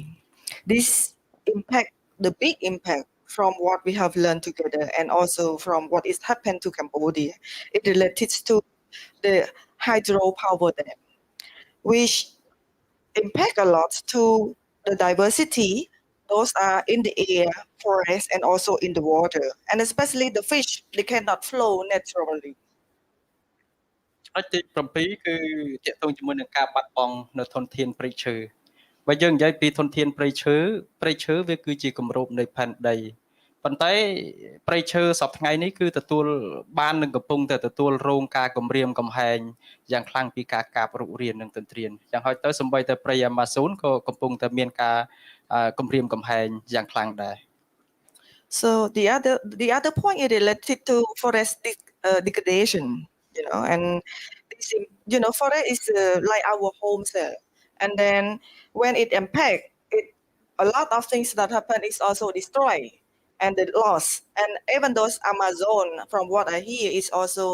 This impact, the big impact from what we have learned together and also from what is happened to Cambodia, it related to the hydropower dam, which impact a lot to the diversity. Those are in the air, forest, and also in the water, and especially the fish, they cannot flow naturally. ចំណុចទី7គឺតកតងជាមួយនឹងការបាត់បង់នៅធនធានព្រៃឈើបើយើងនិយាយពីធនធានព្រៃឈើវាគឺជាគម្របនៃផែនដីប៉ុន្តែព្រៃឈើសពថ្ងៃនេះគឺទទួលបាននឹងកំពុងតែទទួលរងការគំរាមកំហែងយ៉ាងខ្លាំងពីការកាប់រុករាននិងទន្ទ្រានយ៉ាងហោចទៅសូម្បីតែព្រៃអាម៉ាហ្សូនក៏កំពុងតែមានការគំរាមកំហែងយ៉ាងខ្លាំងដែរ So the other point is related to forest degradation, and this, forest is like our home cell, and then when it impact, a lot of things that happen is also destroyed, and the loss. And even those Amazon, from what I hear, is also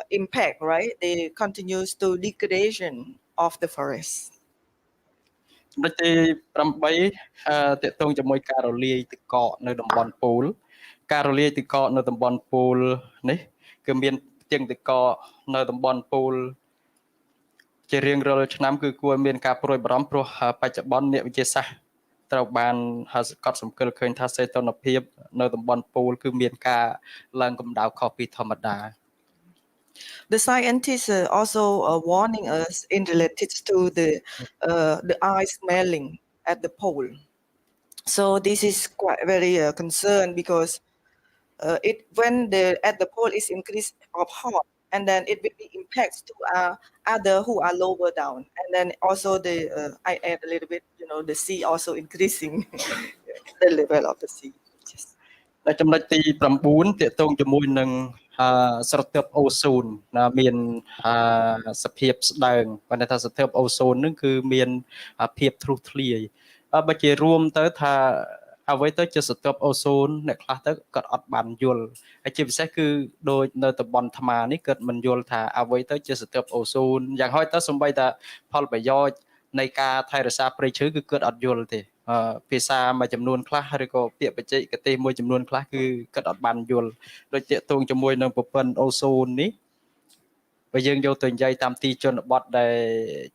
impact, right? They continues to degradation of the forest. ដូចទី8តកតងជាមួយការរលាយទឹកកកនៅតំបន់ពូលការរលាយទឹកកកនៅតំបន់ពូលនេះគឺមានផ្ទាំងទឹកកកនៅតំបន់ពូលជារៀងរាល់ឆ្នាំគឺគួរមានការព្រួយបារម្ភព្រោះបច្ចុប្បន្នអ្នកវិទ្យាសាស្ត្រត្រូវបានកត់សម្គាល់ឃើញថាសីតុណ្ហភាពនៅតំបន់ពូលគឺមានការឡើងកម្ដៅខុសពីធម្មតា The scientists are also warning us in related to the ice melting at the pole. So this is quite very concerned because when the at the pole is increase of hot, and then it will be impacts to other who are lower down, and then also the I add a little bit, the sea also increasing the level of the sea. Yes. และចំណុចទី9តកតងជាមួយនឹងស្រទាប់អូសូនមានសភាពស្ដើងប៉ុន្តែថាស្រទាប់អូសូននឹងគឺមានភាពធ្លុះធ្លាយបើជារួមទៅថាអ្វីទៅជាស្រទាប់អូសូនអ្នកខ្លះទៅគាត់អត់បានយល់ហើយជាពិសេសគឺដូចនៅតំបន់ថ្មនេះគាត់មិនយល់ថាអ្វីទៅជាស្រទាប់អូសូនយ៉ាងហោចទៅសំបីតាផលប្រយោជន៍នៃការថែរក្សាព្រៃឈើគឺគាត់អត់យល់ទេភាសាមួយចំនួនខ្លះឬក៏ពាក្យបច្ចេកទេសមួយចំនួនខ្លះគឺគាត់អត់បានយល់ដូចតាកតងជាមួយនឹងប្រព័ន្ធអូសូននេះបើយើងយកទៅនិយាយតាមទីជនបទដែល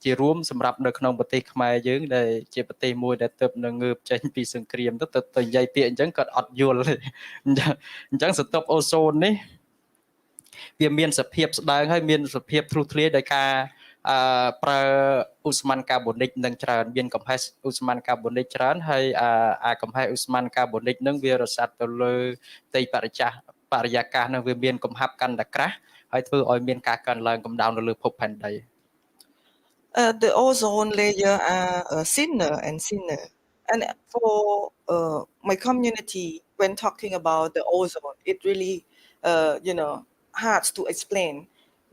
ជារួមសម្រាប់នៅក្នុងប្រទេសខ្មែរយើងដែលជាប្រទេសមួយដែលទើបនឹងងើបចេញពីសង្គ្រាមទៅនិយាយពាក្យអញ្ចឹងគាត់អត់យល់ទេអញ្ចឹងស្រទាប់អូសូននេះវាមានសភាពស្ដើងហើយមានសភាពធ្លុះធ្លាយដោយការប្រើឧស្ម័នកាបូនិកនឹងច្រើនមានកំហែសឧស្ម័នកាបូនិកច្រើនហើយកំហែសឧស្ម័នកាបូនិកនឹងវារសាត់ទៅលើផ្ទៃបរិយាកាសនឹងវាមានកំហាប់កាន់តែក្រាស់ហើយធ្វើឲ្យមានការកើនឡើងកម្ដៅនៅលើភពផែនដី The ozone layer are thinner and thinner, and for my community, when talking about the ozone, it really hard to explain.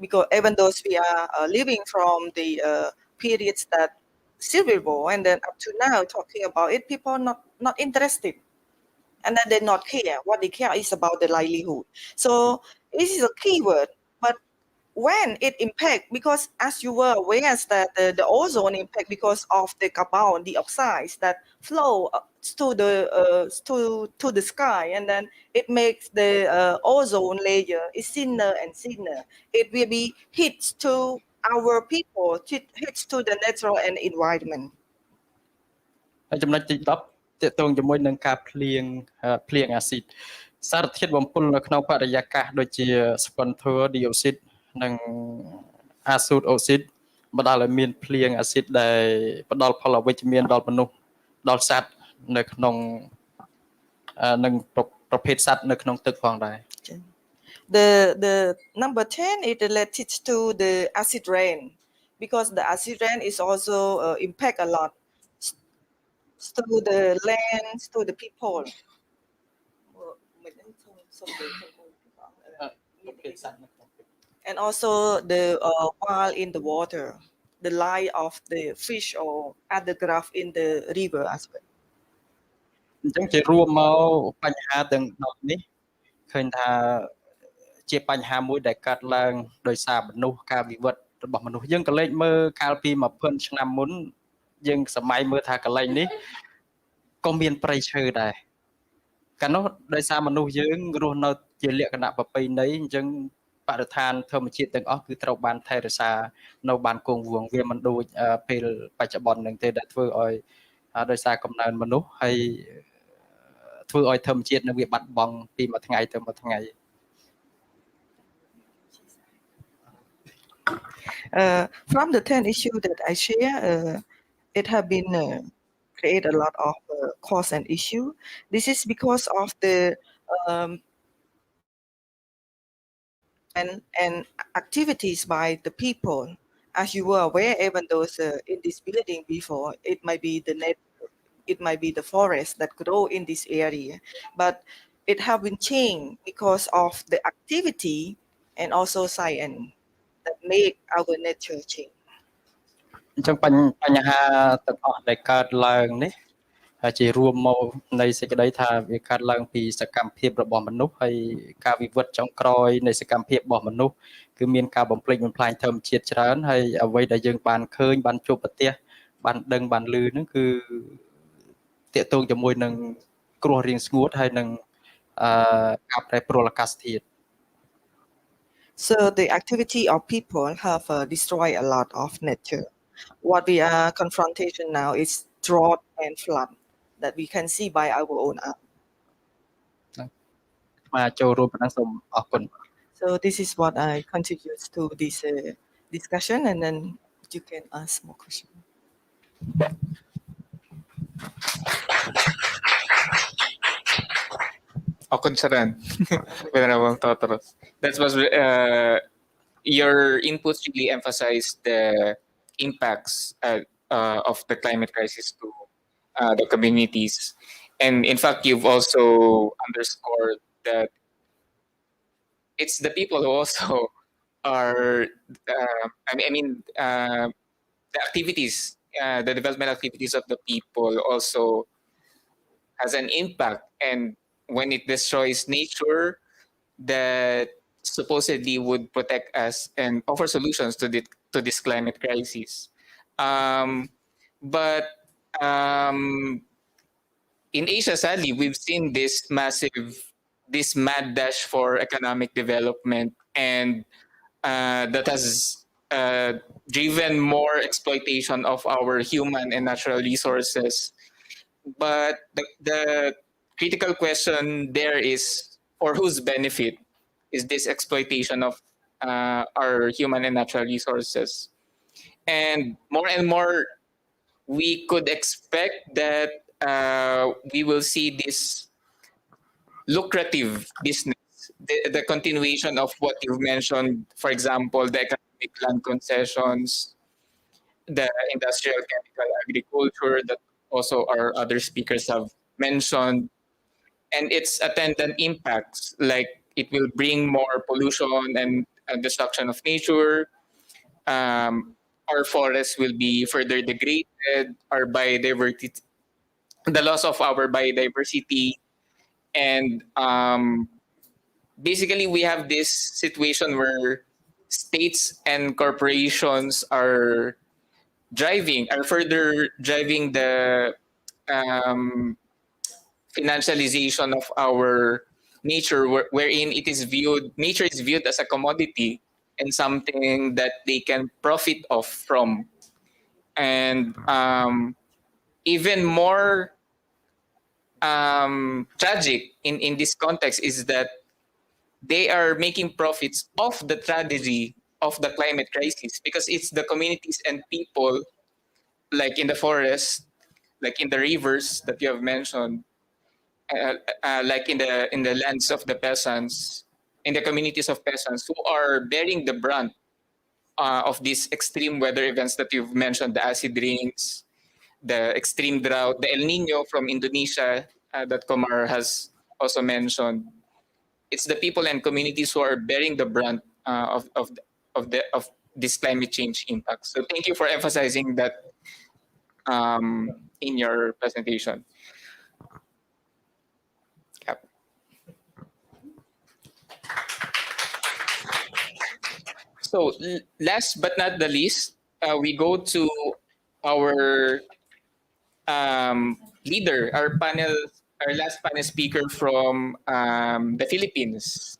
Because even though we are living from the periods that Civil War, and then up to now talking about it, people are not interested, and then they not care. What they care is about the livelihood. So this is a key word. But when it impact, because as you were aware that the ozone impact because of the carbon dioxide that flow to the sky, and then it makes the ozone layer is thinner and thinner. It will be hits to our people, hits to the natural and environment. ហើយចំណុចទី10តកតងជាមួយនឹងការភ្លៀងអាស៊ីតសារធាតុបំពុលនៅក្នុងបរិយាកាសដូចជាស្ប៉ុនធ័រឌីអូស៊ីតនិងអាស៊ូតអូស៊ីតបណ្ដាលឲ្យមានភ្លៀងអាស៊ីតដែលផ្ដល់ផលអវិជ្ជមានដល់មនុស្សដល់សត្វនៅក្នុងនិងប្រភេទសត្វនៅក្នុងទឹកផងដែរ The number 10 is related to the acid rain, because the acid rain is also impact a lot to the land, to the people. And also the while in the water, the life of the fish or other graph in the river as well. អញ្ចឹងជារួមមកបញ្ហាទាំង10នេះឃើញថាជាបញ្ហាមួយដែលកើតឡើងដោយសារមនុស្សការវិវត្តរបស់មនុស្សយើងក៏លេចមើលកាលពី20ឆ្នាំមុនយើងសម័យមើលថាកន្លែងនេះក៏មានព្រៃឈើដែរកាលនោះដោយសារមនុស្សយើងរស់នៅជាលក្ខណៈប្រពៃណីអញ្ចឹងបរិស្ថានធម្មជាតិទាំងអស់គឺត្រូវបានថែរក្សានៅបានគង់វង្សវាមិនដូចពេលបច្ចុប្បន្ននឹងទេដែលធ្វើឲ្យដោយសារកំណើនមនុស្សហើយធ្វើឲ្យធម្មជាតិនឹងវាបាត់បង់ពីមួយថ្ងៃទៅមួយថ្ងៃ From the 10 issue that I share, it have been create a lot of cause and issue. This is because of the and activities by the people. As you were aware, even those in this building before, it might be the forest that grow in this area, but it have been changed because of the activity and also science that make our nature change. អញ្ចឹងបញ្ហាទាំងអស់ដែលកើតឡើងនេះ ជារួមមកនៃសេចក្តីថាវាកើតឡើងពីសកម្មភាពរបស់មនុស្សហើយការវិវត្តចុងក្រោយនៃសកម្មភាពរបស់មនុស្សគឺមានការបំផ្លិចបំផ្លាញធម្មជាតិច្រើនហើយអ្វីដែលយើងបានឃើញបានជួបប្រទះបានដឹងបានឮហ្នឹងគឺតាក់ទងជាមួយនឹងគ្រោះរាំងស្ងួតហើយនឹងការប្រែប្រួលអាកាសធាតុ So the activity of people have destroyed a lot of nature. What we are confrontation now is drought and flood that we can see by our own eye. មកចូលរួមប៉ុណ្ណឹងសូមអរគុណ So this is what I contribute to this discussion, and then you can ask more questions. Okunsaran, Venerable Thoross. That was your inputs really emphasized the impacts of the climate crisis to the communities, and in fact, you've also underscored that it's the people who also are. The activities, the development activities of the people also has an impact, and when it destroys nature that supposedly would protect us and offer solutions to this climate crisis. But in Asia, sadly, we've seen this mad dash for economic development, and that has driven more exploitation of our human and natural resources. But the critical question there is, for whose benefit is this exploitation of our human and natural resources? And more, we could expect that we will see this lucrative business, the continuation of what you've mentioned, for example, the economic land concessions, the industrial chemical agriculture that also our other speakers have mentioned, and its attendant impacts, like it will bring more pollution and destruction of nature. Our forests will be further degraded, our biodiversity, the loss of our biodiversity, and basically we have this situation where states and corporations are further driving the financialization of our nature, wherein nature is viewed as a commodity and something that they can profit off from. And even more tragic in this context is that they are making profits off the tragedy of the climate crisis, because it's the communities and people, like in the forest, like in the rivers that you have mentioned, like in the lands of the peasants, in the communities of peasants, who are bearing the brunt of these extreme weather events that you've mentioned, the acid rains, the extreme drought, the El Nino from Indonesia that Qomarrun has also mentioned. It's the people and communities who are bearing the brunt of this climate change impact. So thank you for emphasizing that in your presentation. Yep. So last but not the least, we go to our leader, our last panel speaker from the Philippines.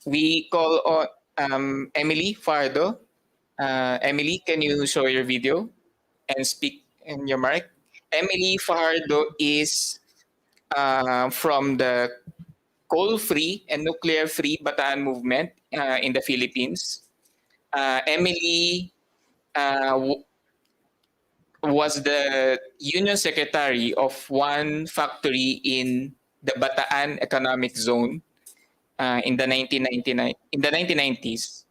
We call on Emily Fajardo. Emily, can you show your video and speak in your mic? Emily Fajardo is from the coal-free and nuclear-free Bataan movement in the Philippines. Emily was the union secretary of one factory in the Bataan economic zone in the 1990s.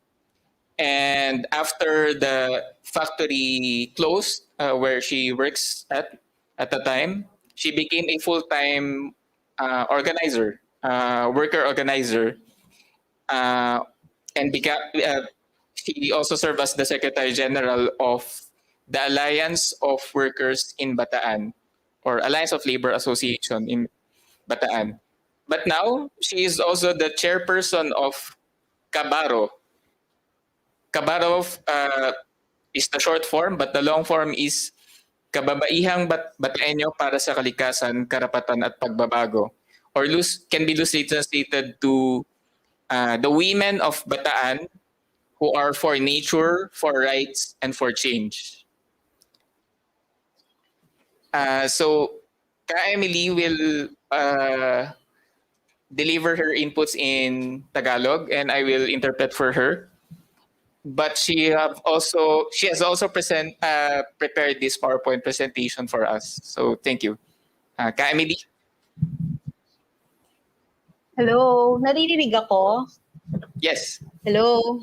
And after the factory closed, where she works at the time, she became a full-time organizer, worker organizer, and she also served as the Secretary General of the Alliance of Workers in Bataan, or Alliance of Labor Association in Bataan. But now, she is also the chairperson of Kabaro. Kabaro is the short form, but the long form is Kababaihang Bataenyo para sa Kalikasan, Karapatan at Pagbabago. Or can be loosely translated to the women of Bataan who are for nature, for rights, and for change. So, Ka Emily will deliver her inputs in Tagalog, and I will interpret for her. But she has also prepared this PowerPoint presentation for us. So thank you. Ka Emily? Hello, naririnig ako? Yes. Hello?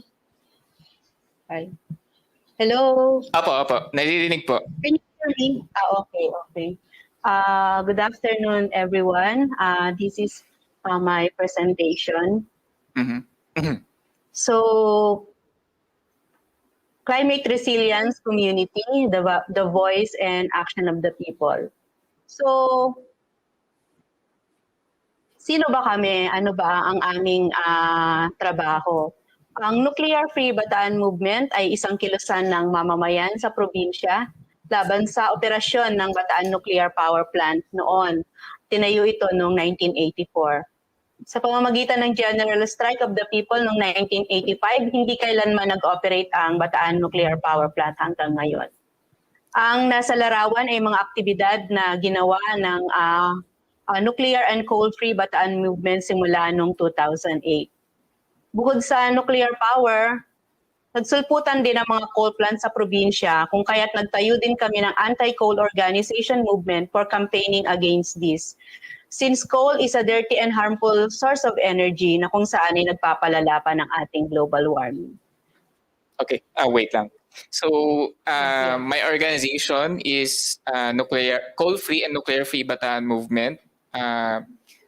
Hi. Hello? Apo. Naririnig po. Can you hear me? Okay. Good afternoon, everyone. This is my presentation. So, climate resilience community, the voice and action of the people. So, sino ba kami? Ano ba ang aming trabaho? Ang Nuclear Free Bataan Movement ay isang kilusan ng mamamayan sa probinsya laban sa operasyon ng Bataan Nuclear Power Plant noon. Tinayo ito noong 1984. Sa pamamagitan ng General Strike of the People noong 1985, hindi kailanman nag-operate ang Bataan Nuclear Power Plant hanggang ngayon. Ang nasa larawan ay mga aktibidad na ginawa ng Nuclear and Coal-Free Bataan Movement simula noong 2008. Bukod sa nuclear power, nagsulputan din ang mga coal plants sa probinsya kung kaya't nagtayo din kami ng anti-coal organization movement for campaigning against this. Since coal is a dirty and harmful source of energy na kung saan ay nagpapalala pa ng ating global warming. Okay, wait lang. So, my organization is Coal-Free and Nuclear-Free Bataan Movement.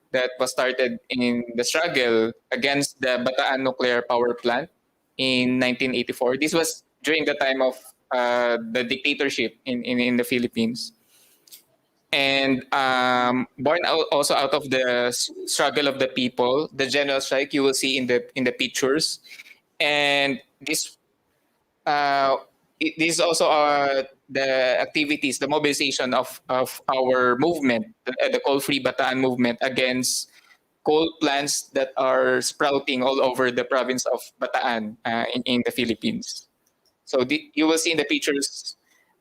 That was started in the struggle against the Bataan Nuclear Power Plant in 1984. This was during the time of the dictatorship in the Philippines. And born also out of the struggle of the people, the general strike you will see in the pictures. And this is also the activities, the mobilization of our movement, the Coal-Free Bataan movement against coal plants that are sprouting all over the province of Bataan in the Philippines. So you will see in the pictures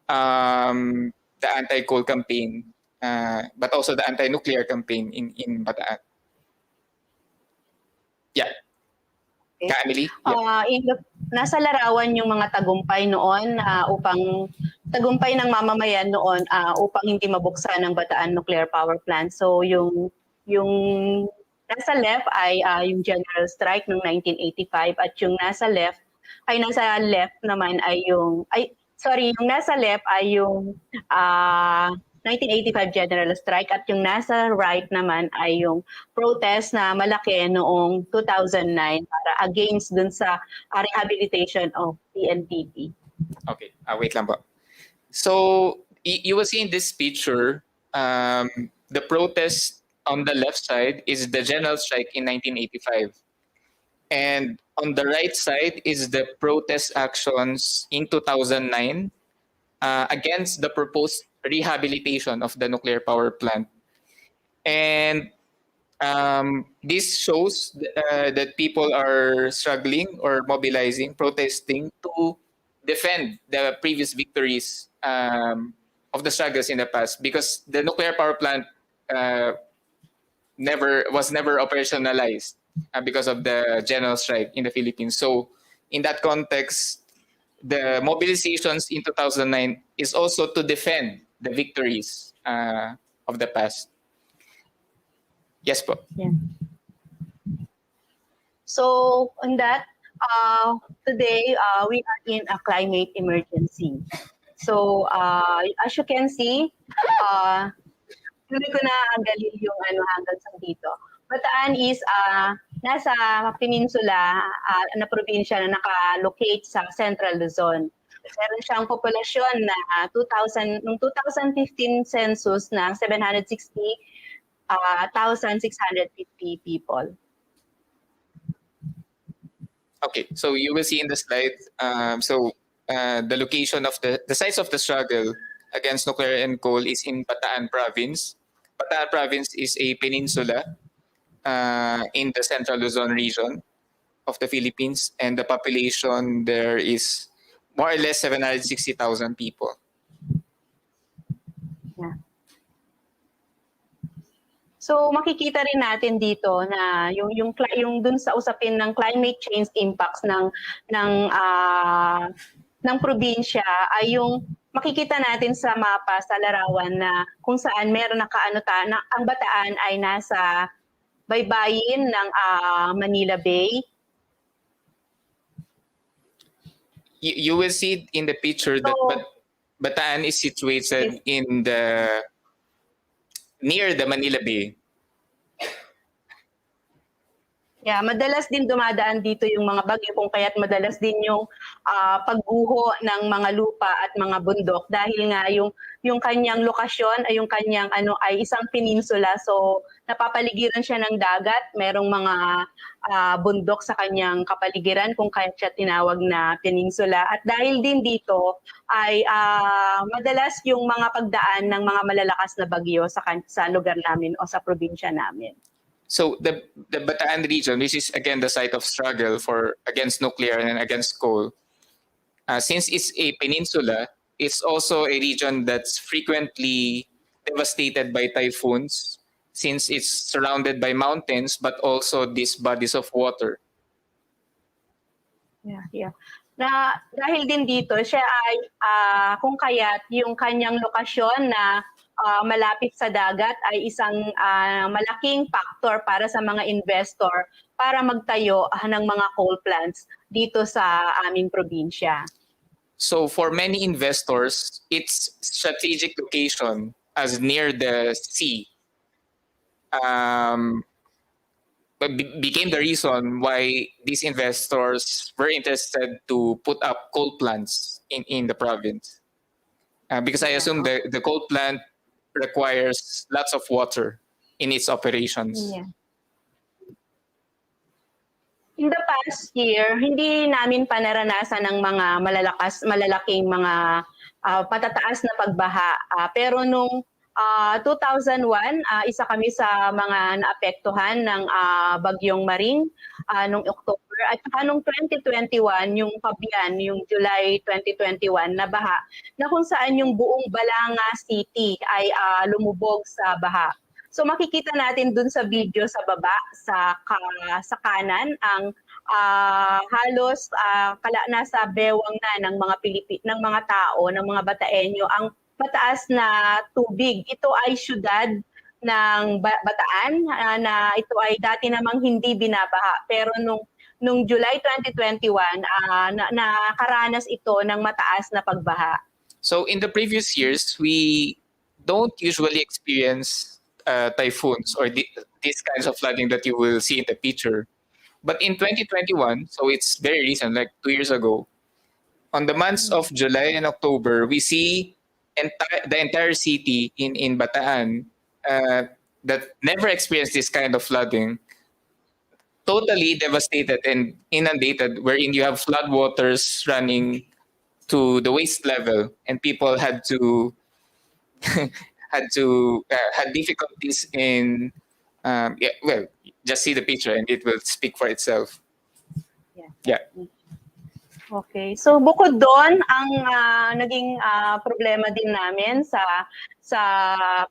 the anti-coal campaign, but also the anti-nuclear campaign in Bataan. Yeah. Okay. Ka Emily? Nasa larawan yung mga tagumpay noon tagumpay ng mamamayan noon upang hindi mabuksan ang Bataan Nuclear Power Plant. So yung nasa left ay yung general strike ng 1985 at yung nasa left naman ay yung nasa left ay yung 1985 general strike at yung nasa right naman ay yung protest na malaki noong 2009 para against dun sa rehabilitation of PNPP. Okay, wait lang po. So you will see in this picture, the protest on the left side is the general strike in 1985. And on the right side is the protest actions in 2009 against the proposed rehabilitation of the nuclear power plant. And this shows that people are struggling or mobilizing, protesting to defend the previous victories of the struggles in the past, because the nuclear power plant was never operationalized because of the general strike in the Philippines. So in that context, the mobilizations in 2009 is also to defend the victories of the past. Yes po. Yeah. So on that, today we are in a climate emergency. So as you can see, tuloy ko na ang Galileo hanggang sa dito. Bataan is nasa peninsula na probinsya na nakalocate sa Central Luzon. meron siyang populasyon na 2015 census na 760,650 people. Okay, so you will see in the slide, the location of the sites of the struggle against nuclear and coal is in Bataan province. Bataan province is a peninsula in the central Luzon region of the Philippines, and the population there is more or less 760,000 people. Yeah. So makikita rin natin dito na yung dun sa usapin ng climate change impacts ng probinsya ay yung makikita natin sa mapa sa larawan na kung saan meron na ang Bataan ay nasa baybayin ng Manila Bay. You will see in the picture that Bataan is situated in near the Manila Bay. Yeah, madalas din dumadaan dito yung mga bagyo kung kaya't madalas din yung pagguho ng mga lupa at mga bundok dahil nga yung kanyang lokasyon ay yung kanyang ay isang peninsula, so napapaligiran siya ng dagat, merong mga bundok sa kanyang kapaligiran kung kaya siya tinawag na peninsula, at dahil din dito ay madalas yung mga pagdaan ng mga malalakas na bagyo sa lugar namin o sa probinsya namin. So the Bataan region, which is again the site of struggle against nuclear and against coal, since it's a peninsula, it's also a region that's frequently devastated by typhoons, since it's surrounded by mountains but also these bodies of water. Yeah. Dahil din dito, siya ay kung kaya't yung kanyang lokasyon na malapit sa dagat ay isang malaking factor para sa mga investor para magtayo ng mga coal plants dito sa aming probinsya. So for many investors, its strategic location as near the sea became the reason why these investors were interested to put up coal plants in the province. Because I assume the coal plant requires lots of water in its operations. Yeah. In the past year, hindi namin pa naranasan ng mga malalaking mga patataas na pagbaha. Pero nung 2001, isa kami sa mga naapektuhan ng bagyong Maring nung October. At saka nung 2021, yung Fabian, yung July 2021 na baha, na kung saan yung buong Balanga City ay lumubog sa baha. So makikita natin dun sa video sa baba, sa kanan, ang halos nasa bewang na ng mga tao, ng mga Bataenyo, ang mataas na tubig. Ito ay syudad ng Bataan na ito ay dati namang hindi binabaha, pero nung July 2021 nakaranas ito ng mataas na pagbaha. So in the previous years, we don't usually experience typhoons or these kinds of flooding that you will see in the picture. But in 2021, so it's very recent, like 2 years ago, on the months of July and October, we see the entire city in Bataan that never experienced this kind of flooding, totally devastated and inundated, wherein you have floodwaters running to the waist level, and people had difficulties in just see the picture and it will speak for itself. Yeah. Okay. So bukod doon, ang naging problema din namin sa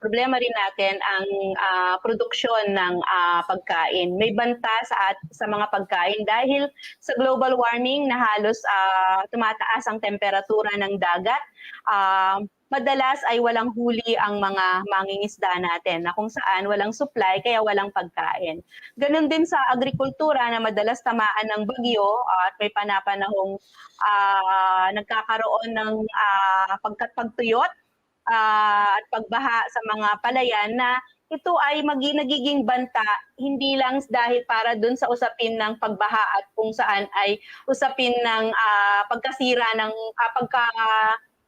problema rin natin ang produksyon ng pagkain. May banta sa mga pagkain dahil sa global warming na halos tumataas ang temperatura ng dagat. Madalas ay walang huli ang mga mangingisda natin na kung saan walang supply kaya walang pagkain. Ganon din sa agrikultura na madalas tamaan ng bagyo at may panapanahong nagkakaroon ng pagtuyot at pagbaha sa mga palayan na ito ay nagiging banta hindi lang dahil para dun sa usapin ng pagbaha at kung saan ay usapin ng pagkasira ng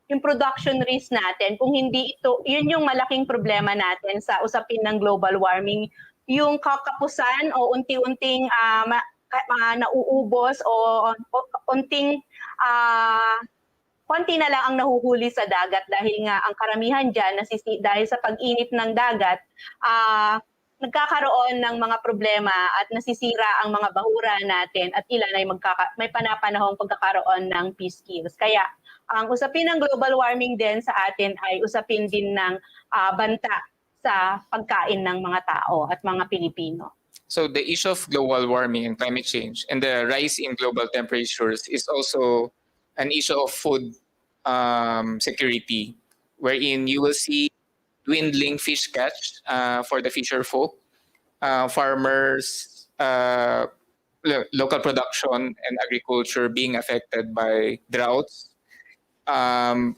yung production risk natin. Kung hindi ito, yun yung malaking problema natin sa usapin ng global warming, yung kakapusan o unti-unting nauubos o unting konti na lang ang nahuhuli sa dagat dahil nga ang karamihan dyan dahil sa pag-init ng dagat, nagkakaroon ng mga problema at nasisira ang mga bahura natin at ilan ay may panapanahong pagkakaroon ng peace kills. Kaya ang usapin ng global warming din sa atin ay usapin din ng banta sa pagkain ng mga tao at mga Pilipino. So the issue of global warming and climate change and the rise in global temperatures is also an issue of food security, wherein you will see dwindling fish catch for the fisher folk, farmers, local production and agriculture being affected by droughts,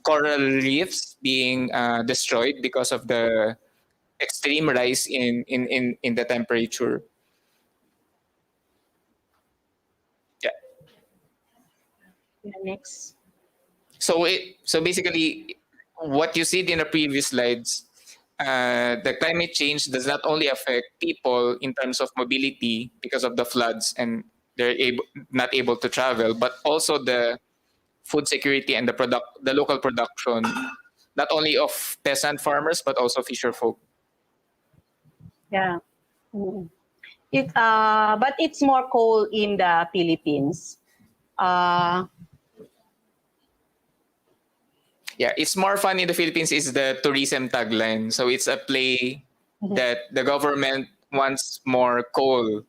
coral reefs being destroyed because of the extreme rise in the temperature. Next. So basically, what you see in the previous slides, the climate change does not only affect people in terms of mobility because of the floods and they're not able to travel, but also the food security and the local production, not only of peasant farmers but also fisher folk. Yeah. But it's more coal in the Philippines. Yeah, it's more fun in the Philippines is the tourism tagline. So it's a play that the government wants more coal,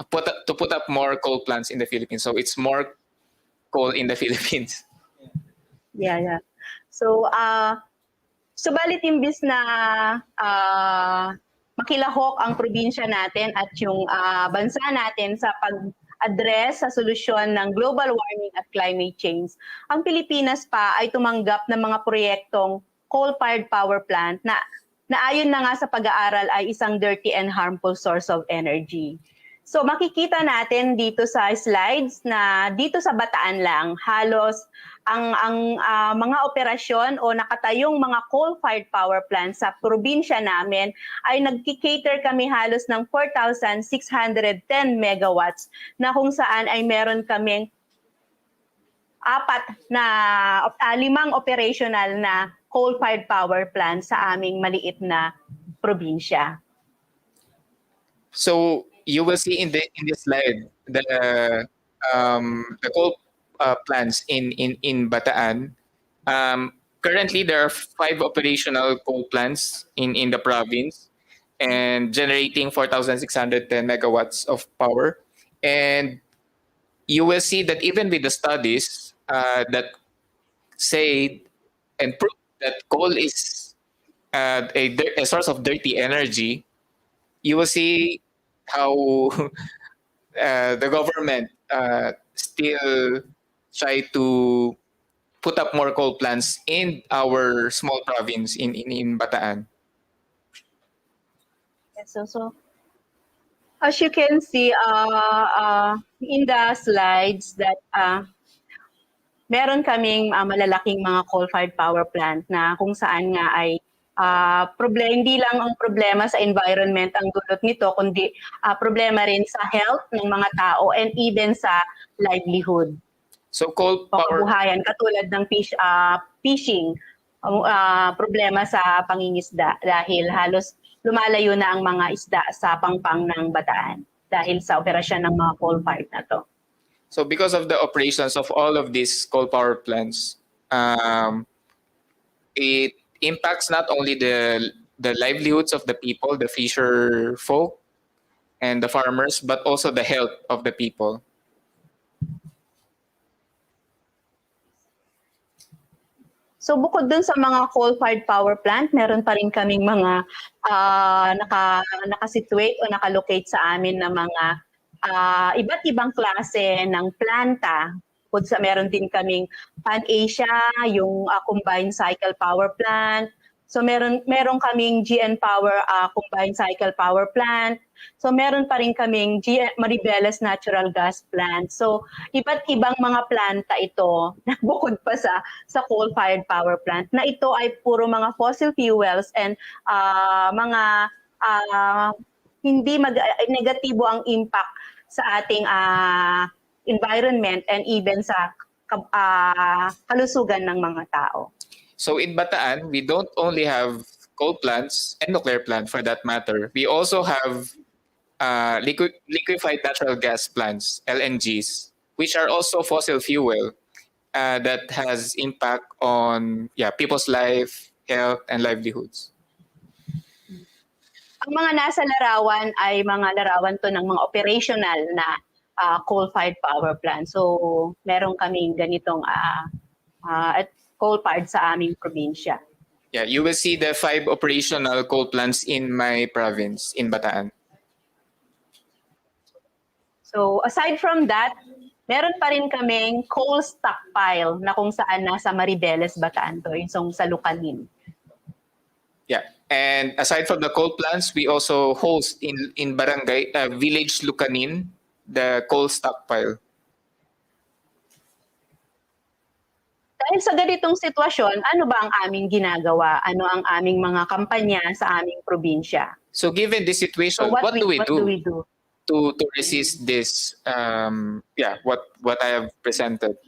to put up more coal plants in the Philippines. So it's more coal in the Philippines. Yeah. So, subalit imbis na makilahok ang probinsya natin at yung bansa natin sa pag-address sa solusyon ng global warming at climate change, ang Pilipinas pa ay tumanggap ng mga proyektong coal-fired power plant na ayon na nga sa pag-aaral ay isang dirty and harmful source of energy. So makikita natin dito sa slides na dito sa Bataan lang halos ang mga operasyon o nakatayong mga coal-fired power plants sa probinsya namin ay nagki-cater kami halos ng 4,610 megawatts na kung saan ay meron kaming 5 operational na coal-fired power plants sa aming maliit na probinsya. So you will see in this slide the coal plants in Bataan. Currently, there are 5 operational coal plants in the province and generating 4,610 megawatts of power. And you will see that even with the studies that say and prove that coal is a source of dirty energy, you will see how the government still try to put up more coal plants in our small province in Bataan. So as you can see in the slides that meron kaming malalaking mga coal-fired power plant na kung saan nga ay hindi lang ang problema sa environment ang dulot nito, kundi problema rin sa health ng mga tao and even sa livelihood. So coal power, kabuhayan, katulad ng fishing, problema sa pangingisda dahil halos lumalayo na ang mga isda sa pangpang ng Bataan dahil sa operasyon ng mga coal-fired na to. So because of the operations of all of these coal power plants, it impacts not only the livelihoods of the people, the fisher folk, and the farmers, but also the health of the people. So bukod dun sa mga coal-fired power plant, meron pa rin kaming mga nakasituate o nakalocate sa amin na mga iba't ibang klase ng planta. Bukod sa meron din kaming Pan-Asia, yung combined cycle power plant, So meron kaming GN Power combined cycle power plant. So meron pa rin kaming Maribeles natural gas plant. So iba't ibang mga planta ito na bukod pa sa coal-fired power plant na ito ay puro mga fossil fuels and mga hindi negatibo ang impact sa ating environment and even sa kalusugan ng mga tao. So in Bataan, we don't only have coal plants and nuclear plant for that matter. We also have liquefied natural gas plants, LNGs, which are also fossil fuel that has impact on people's life, health, and livelihoods. Ang mga nasa larawan ay mga larawan to ng mga operational na coal-fired power plant. So meron kaming ganitong coal-fired sa aming probinsya. Yeah, you will see the 5 operational coal plants in my province, in Bataan. So aside from that, meron pa rin kaming coal stockpile na kung saan nasa Maribeles, Bataan to, yung sa Lucanin. Yeah, and aside from the coal plants, we also host in Barangay Village Lucanin the coal stockpile. Dahil sa ganitong sitwasyon, ano ba ang aming ginagawa? Ano ang aming mga kampanya sa aming probinsya? So given this situation, So what do we do do? to resist this? What I have presented.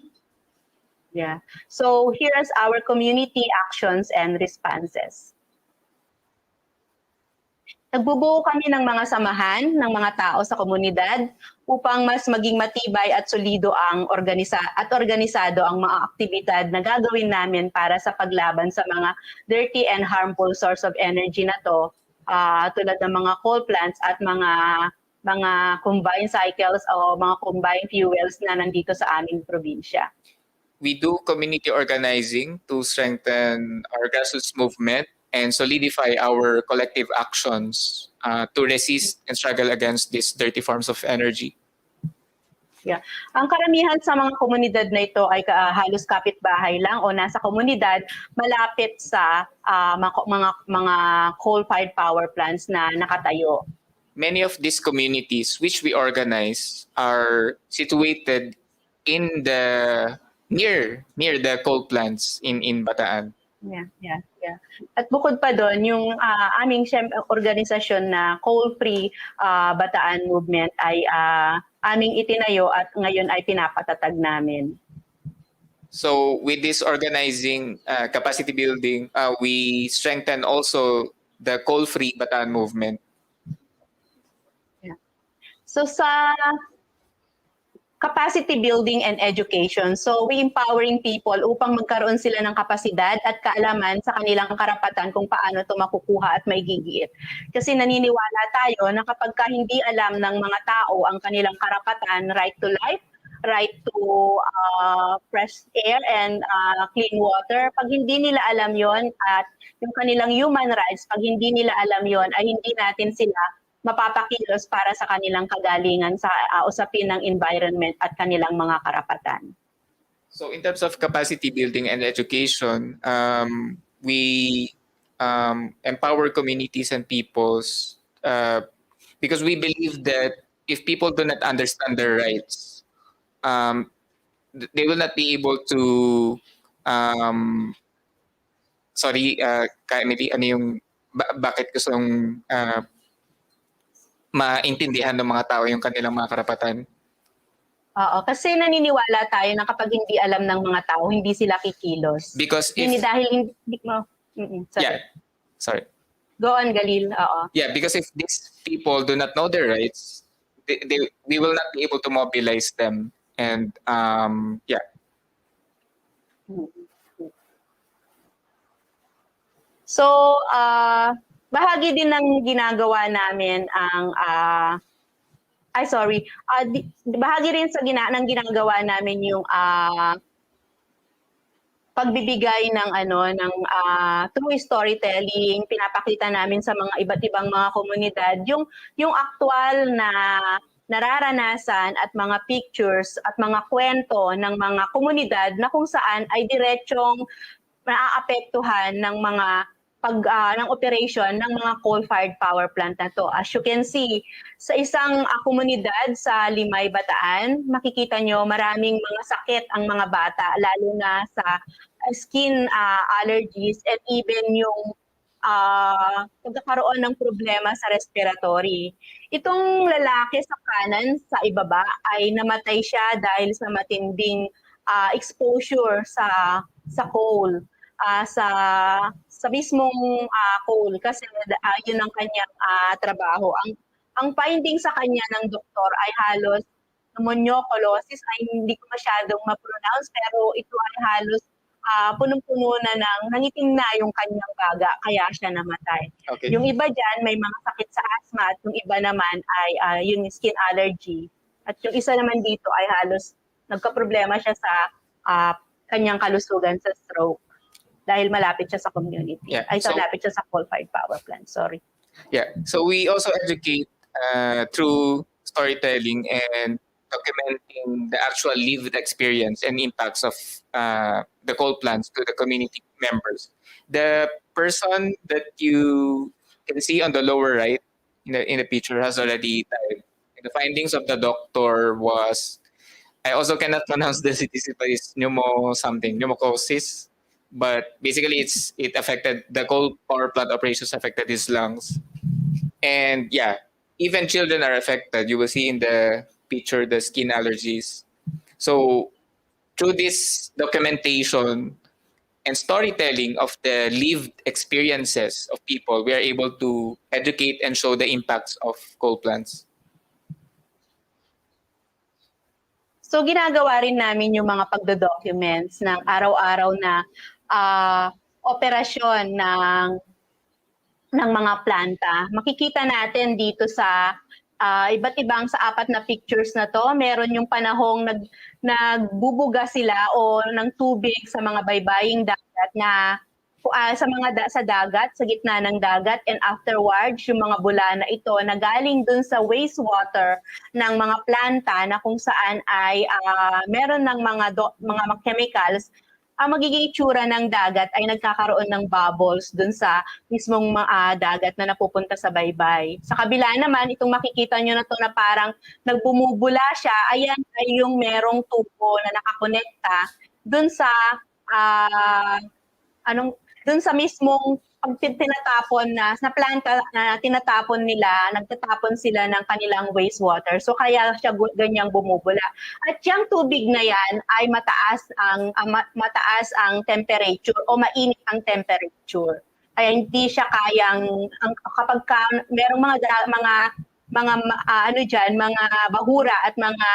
Yeah. So here's our community actions and responses. Nagbubuo kami ng mga samahan ng mga tao sa komunidad upang mas maging matibay at solido ang organisado ang mga aktibidad na gagawin namin para sa paglaban sa mga dirty and harmful source of energy na to, tulad ng mga coal plants at mga combined cycles o mga combined fuels na nandito sa aming probinsya. We do community organizing to strengthen our grassroots movement and solidify our collective actions to resist and struggle against these dirty forms of energy. Yeah. Ang karamihan sa mga komunidad na ito ay halos kapitbahay lang o nasa komunidad malapit sa mga coal-fired power plants na nakatayo. Many of these communities which we organize are situated in the near the coal plants in Bataan. Yeah. At bukod pa doon, yung aming organisasyon na Coal-Free Bataan Movement ay aming itinayo at ngayon ay pinapatatag namin. So with this organizing, capacity building, we strengthen also the Coal-Free Bataan Movement. Yeah. So sa capacity building and education. So we empowering people upang magkaroon sila ng kapasidad at kaalaman sa kanilang karapatan kung paano ito makukuha at maigigiit. Kasi naniniwala tayo na kapag hindi alam ng mga tao ang kanilang karapatan, right to life, right to fresh air and clean water, pag hindi nila alam yon at yung kanilang human rights, pag hindi nila alam yon ay hindi natin sila mapapakilos para sa kanilang kagalingan sa usapin ng environment at kanilang mga karapatan. So in terms of capacity building and education, we empower communities and peoples because we believe that if people do not understand their rights, they will not be able to Emily, ano yung bakit gustong maintindihan ng mga tao yung kanilang mga karapatan? Oo, kasi naniniwala tayo na kapag hindi alam ng mga tao, hindi sila kikilos. Because sorry. Go on, Galil. Oo. Yeah, because if these people do not know their rights, we will not be able to mobilize them. And So, bahagi din ng ginagawa namin ang bahagi rin ng ginagawa namin yung pagbibigay ng through storytelling, pinapakita namin sa mga iba't ibang mga komunidad yung aktual na nararanasan at mga pictures at mga kwento ng mga komunidad na kung saan ay diretsong naaapektuhan ng mga ng operation ng mga coal-fired power plant na to. As you can see, sa isang komunidad sa Limay, Bataan, makikita nyo maraming mga sakit ang mga bata, lalo na sa skin allergies and even yung pagkakaroon ng problema sa respiratory. Itong lalaki sa kanan, sa ibaba, ay namatay siya dahil sa matinding exposure sa coal, sa mismong coal, kasi yun ang kanyang trabaho. Ang finding sa kanya ng doktor ay halos pneumocolosis, ay hindi ko masyadong ma-pronounce, pero ito ay halos punong-puno na nangitim na yung kanyang baga, kaya siya namatay. Okay. Yung iba dyan, may mga sakit sa asthma, at yung iba naman ay yung skin allergy. At yung isa naman dito ay halos nagka-problema siya sa kanyang kalusugan sa stroke dahil malapit siya sa community. Yeah. Malapit siya sa coal-fired power plant. Sorry. Yeah. So we also educate through storytelling and documenting the actual lived experience and impacts of the coal plants to the community members. The person that you can see on the lower right in the picture has already died. The findings of the doctor was, I also cannot pronounce the disease, but it's pneumocosis. But basically, it affected the coal power plant operations, affected his lungs, and yeah, even children are affected. You will see in the picture the skin allergies. So through this documentation and storytelling of the lived experiences of people, we are able to educate and show the impacts of coal plants. So ginagawa rin namin yung mga pagdo-documents ng araw-araw na operasyon ng mga planta. Makikita natin dito sa iba't ibang sa 4 na pictures na to, meron yung panahong nagbubuga sila o ng tubig sa mga baybaying dagat na sa dagat, sa gitna ng dagat, and afterwards yung mga bula na ito na galing dun sa wastewater ng mga planta na kung saan ay meron ng mga chemicals, magiging itsura ng dagat ay nagkakaroon ng bubbles dun sa mismong dagat na napupunta sa baybay. Sa kabila naman, itong makikita nyo na to na parang nagbumubula siya, ayan ay yung merong tubo na nakakonekta dun sa dun sa mismong tinatapon na planta na tinatapon nila, nagtatapon sila ng kanilang wastewater. So kaya siya ganyang bumubula. At yung tubig na yan ay mataas ang temperature o mainit ang temperature. Kaya hindi siya kayang kapag merong mga bahura at mga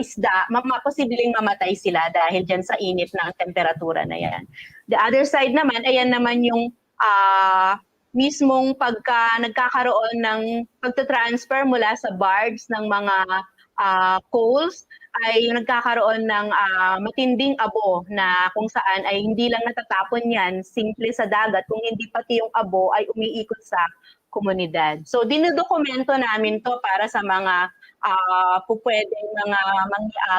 isda, posibleng mamatay sila dahil dyan sa init ng temperatura na yan. The other side naman, ayan naman yung mismong pagka nagkakaroon ng pagtatransfer mula sa barge ng mga coals, ay nagkakaroon ng matinding abo na kung saan ay hindi lang natatapon yan simple sa dagat, kung hindi pati yung abo ay umiikot sa komunidad. So dinodokumento namin to para sa mga pupwedeng mga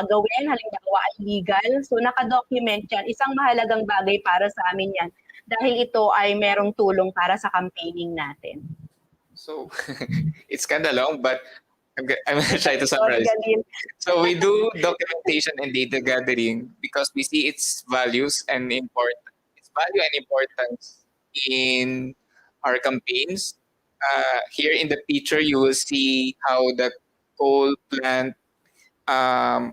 gawin, halimbawa illegal. So nakadocument yan. Isang mahalagang bagay para sa amin yan dahil ito ay merong tulong para sa campaigning natin. So it's kind of long, but I'm going to try to summarize. So we do documentation and data gathering because we see its values and importance in our campaigns. Here in the picture, you will see how the coal plant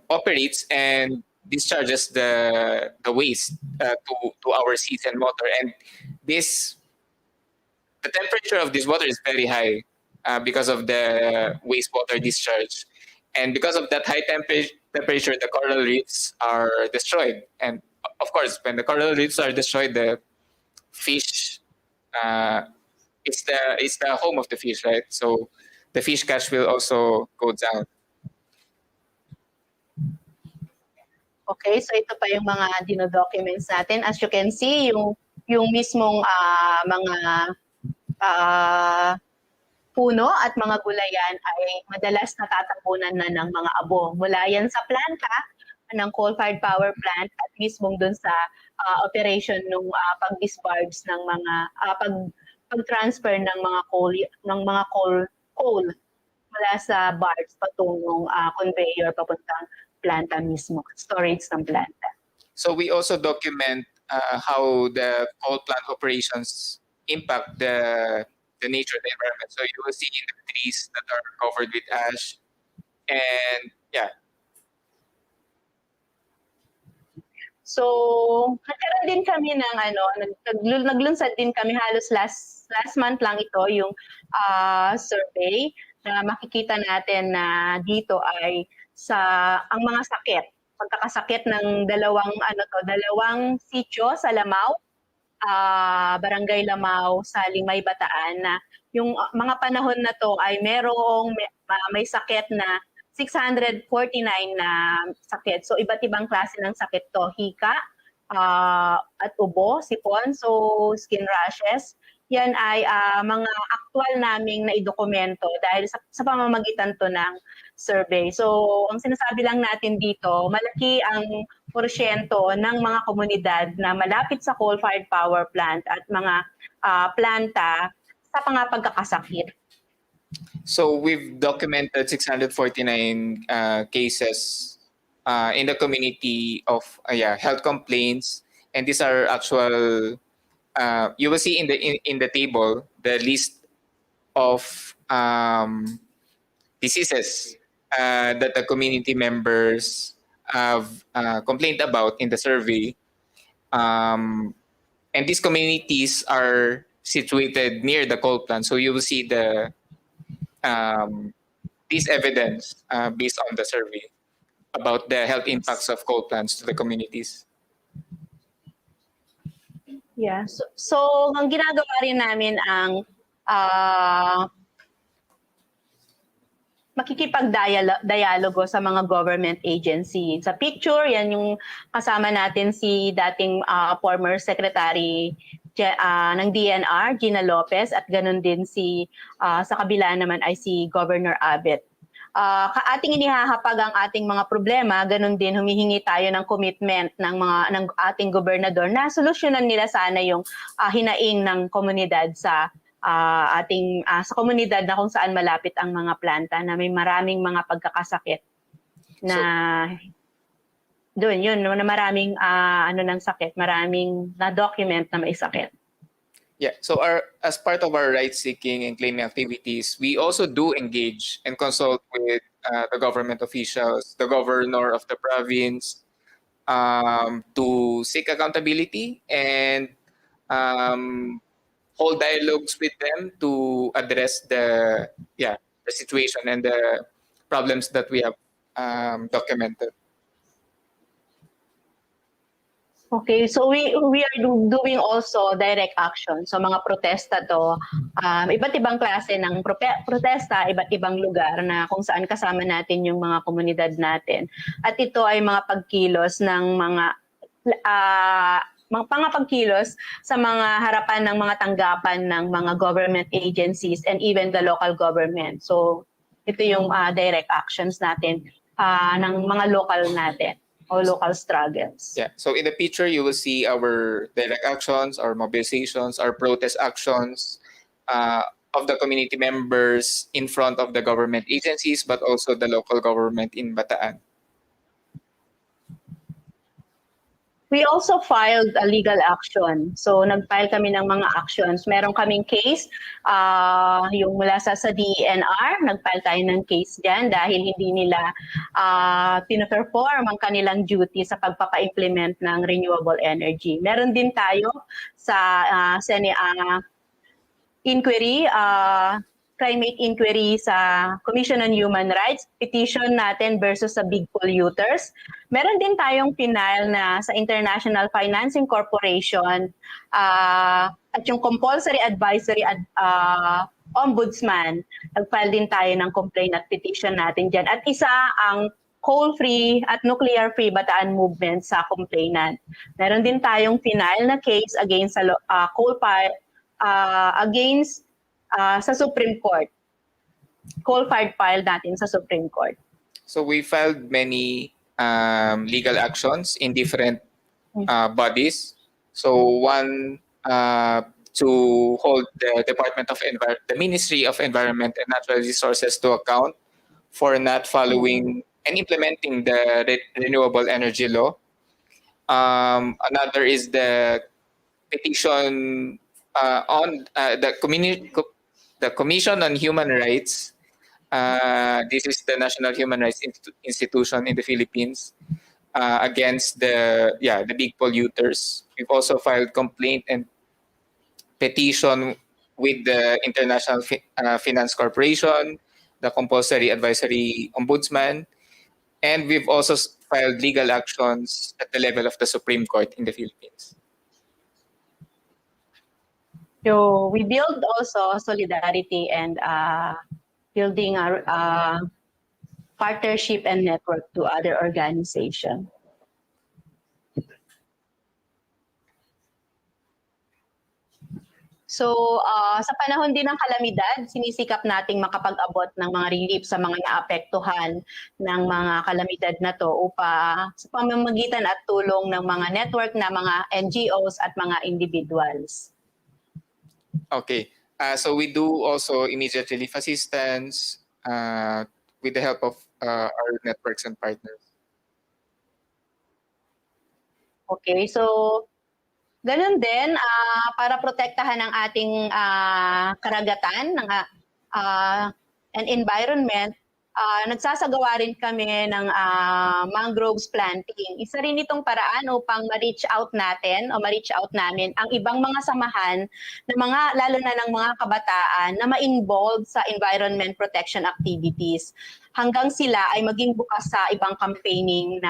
operates and discharges the waste to our seas and water. And the temperature of this water is very high because of the wastewater discharge. And because of that high temperature, the coral reefs are destroyed. And of course, when the coral reefs are destroyed, the fish is the home of the fish, right? So the fish catch will also go down. Okay, so ito pa yung mga dinodocuments natin. As you can see, yung mismong mga puno at mga gulayan ay madalas natatapunan na ng mga abo. Mula yan sa planta ng coal-fired power plant at mismong dun sa operation nung pag-disbarge ng mga pag-transfer ng mga coal mula sa barge patungong conveyor papuntang planta mismo, storage ng planta. So we also document how the coal plant operations impact the nature, the environment. So you will see in the trees that are covered with ash, and yeah. So nagkaroon din kami ng naglunsad din kami halos last month lang ito yung survey na makikita natin na dito ay ang mga sakit, pagkakasakit ng dalawang sitio sa Lamao, Barangay Lamao sa Limay, Bataan, na yung mga panahon na to ay may sakit na 649 na sakit. So iba't ibang klase ng sakit to, hika at ubo, sipon, so skin rashes. Yan ay mga aktual naming naidokumento dahil sa pamamagitan to ng survey. So ang sinasabi lang natin dito, malaki ang porsyento ng mga komunidad na malapit sa coal-fired power plant at mga planta sa mga pagkakasakit. So we've documented 649 cases in the community of health complaints, and these are actual. You will see in the table the list of diseases that the community members have complained about in the survey, and these communities are situated near the coal plant. So you will see this evidence based on the survey about the health impacts of coal plants to the communities. Yeah. So ang ginagawa rin namin ang makikipag-dialogo sa mga government agency. Sa picture, yan yung kasama natin si dating former secretary ng DNR, Gina Lopez, at ganun din sa kabila naman ay si Governor Abet. Ating inihahapag ang ating mga problema, ganun din humihingi tayo ng commitment ng ating gobernador na solusyonan nila sana yung hinaing ng komunidad sa komunidad na kung saan malapit ang mga planta na may maraming mga pagkakasakit na doon yun na maraming ng sakit, maraming na document na may sakit. Yeah, so as part of our right-seeking and claiming activities, we also do engage and consult with the government officials, the governor of the province, to seek accountability and hold dialogues with them to address the situation and the problems that we have documented. Okay, so we are doing also direct action. So mga protesta to, iba't ibang klase ng protesta, iba't ibang lugar na kung saan kasama natin yung mga komunidad natin. At ito ay mga pagkilos ng mga pangapagkilos sa mga harapan ng mga tanggapan ng mga government agencies and even the local government. So ito yung direct actions natin ng mga local natin. O local struggles. Yeah. So in the picture, you will see our direct actions, our mobilizations, our protest actions of the community members in front of the government agencies, but also the local government in Bataan. We also filed a legal action. So nag-file kami ng mga actions. Meron kaming case, yung mula sa DENR, nag-file tayo ng case dyan dahil hindi nila pina-perform ang kanilang duty sa pagpapa-implement ng renewable energy. Meron din tayo sa inquiry, climate inquiry sa Commission on Human Rights, petition natin versus sa big polluters. Meron din tayong pinile na sa International Financing Corporation at yung Compulsory Advisory Ombudsman. Nag-file din tayo ng complaint at petition natin dyan. At isa ang coal-free at nuclear-free Bataan movement sa complainant. Meron din tayong pinile na case against sa Supreme Court. Coal-fired file natin sa Supreme Court. So we filed many legal actions in different bodies. So one to hold the Ministry of Environment and Natural Resources to account for not following and implementing the renewable energy law. Another is the petition on the Commission on Human Rights. This is the National Human Rights Institution in the Philippines against the big polluters. We've also filed complaint and petition with the International Finance Corporation, the Compulsory Advisory Ombudsman, and we've also filed legal actions at the level of the Supreme Court in the Philippines. So we build also solidarity and building our partnership and network to other organizations. So sa panahon din ng kalamidad, sinisikap nating makapag-abot ng mga relief sa mga naapektuhan ng mga kalamidad na to sa pamamagitan at tulong ng mga network na mga NGOs at mga individuals. Okay, so we do also immediate relief assistance with the help of our networks and partners. Okay, so ganun din, para protektahan ang ating karagatan and environment, nagsasagawa rin kami ng mangroves planting. Isa rin itong paraan upang ma-reach out namin ang ibang mga samahan lalo na ng mga kabataan na ma-involve sa environment protection activities. Hanggang sila ay maging bukas sa ibang campaigning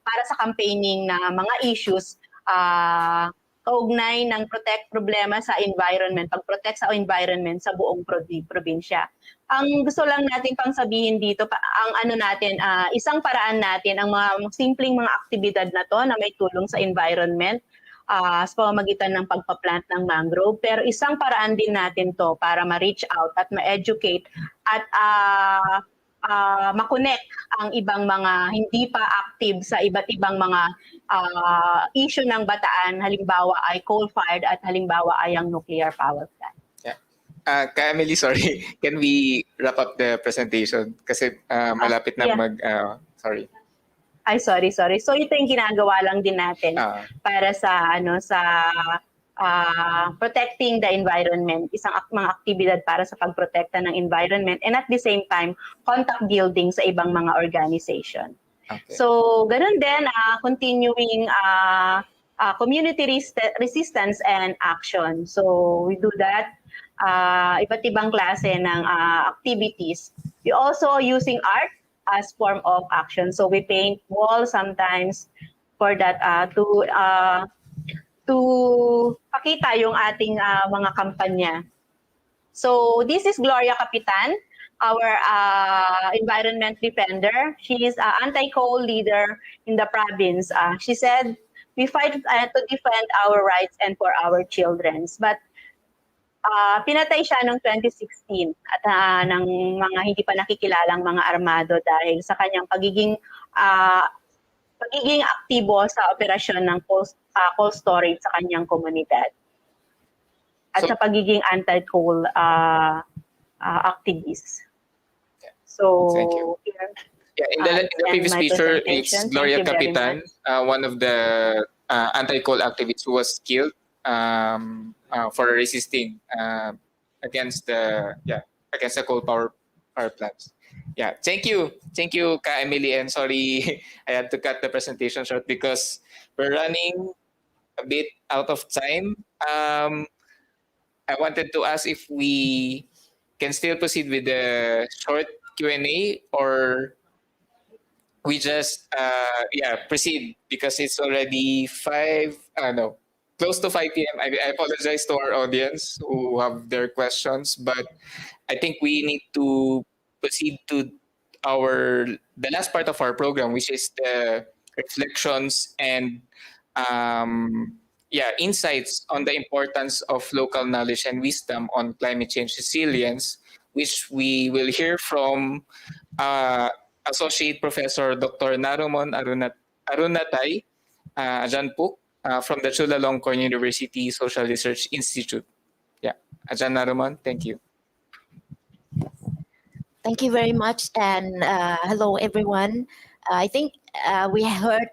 para sa campaigning na mga issues kaugnay ng problema sa environment, pag-protect sa environment sa buong probinsya. Ang gusto lang natin pang sabihin dito, isang paraan natin, ang mga simpleng mga aktibidad na to na may tulong sa environment, sa pamamagitan ng pagpa-plant ng mangrove. Pero isang paraan din natin to para ma-reach out at ma-educate at ma-connect ang ibang mga hindi pa active sa iba't ibang mga issue ng Bataan, halimbawa ay coal-fired at halimbawa ay ang nuclear power plant. Emily, sorry, can we wrap up the presentation? Kasi malapit na sorry. Ay, sorry. So ito yung ginagawa lang din natin para sa protecting the environment, isang mga aktibidad para sa pagprotekta ng environment, and at the same time, contact building sa ibang mga organization. Okay. So, ganun din, continuing community resistance and action. So, we do that, iba't ibang klase ng activities. We also using art as form of action. So, we paint walls sometimes for that to pakita yung ating mga kampanya. So this is Gloria Capitan, our environment defender. She is an anti-coal leader in the province. She said, we fight to defend our rights and for our children. But pinatay siya noong 2016 at ng mga hindi pa nakikilalang mga armado dahil sa kanyang pagiging aktibo sa operasyon ng coal storage sa kanyang komunidad at sa pagiging anti-coal activist. So, thank you. In the previous picture, it's Gloria Capitan, one of the anti-coal activists who was killed for resisting against the coal power plants. Yeah, thank you, Ka Emily, and sorry I had to cut the presentation short because we're running a bit out of time. I wanted to ask if we can still proceed with the short Q&A or we just proceed because it's already close to 5 p.m. I apologize to our audience who have their questions, but I think we need to proceed to the last part of our program, which is the reflections and insights on the importance of local knowledge and wisdom on climate change resilience, which we will hear from Associate Professor Dr. Narumon Arunotai Ajanpuk from the Chulalongkorn University Social Research Institute. Yeah, Ajan Narumon, thank you. Thank you very much, and hello everyone. I think we heard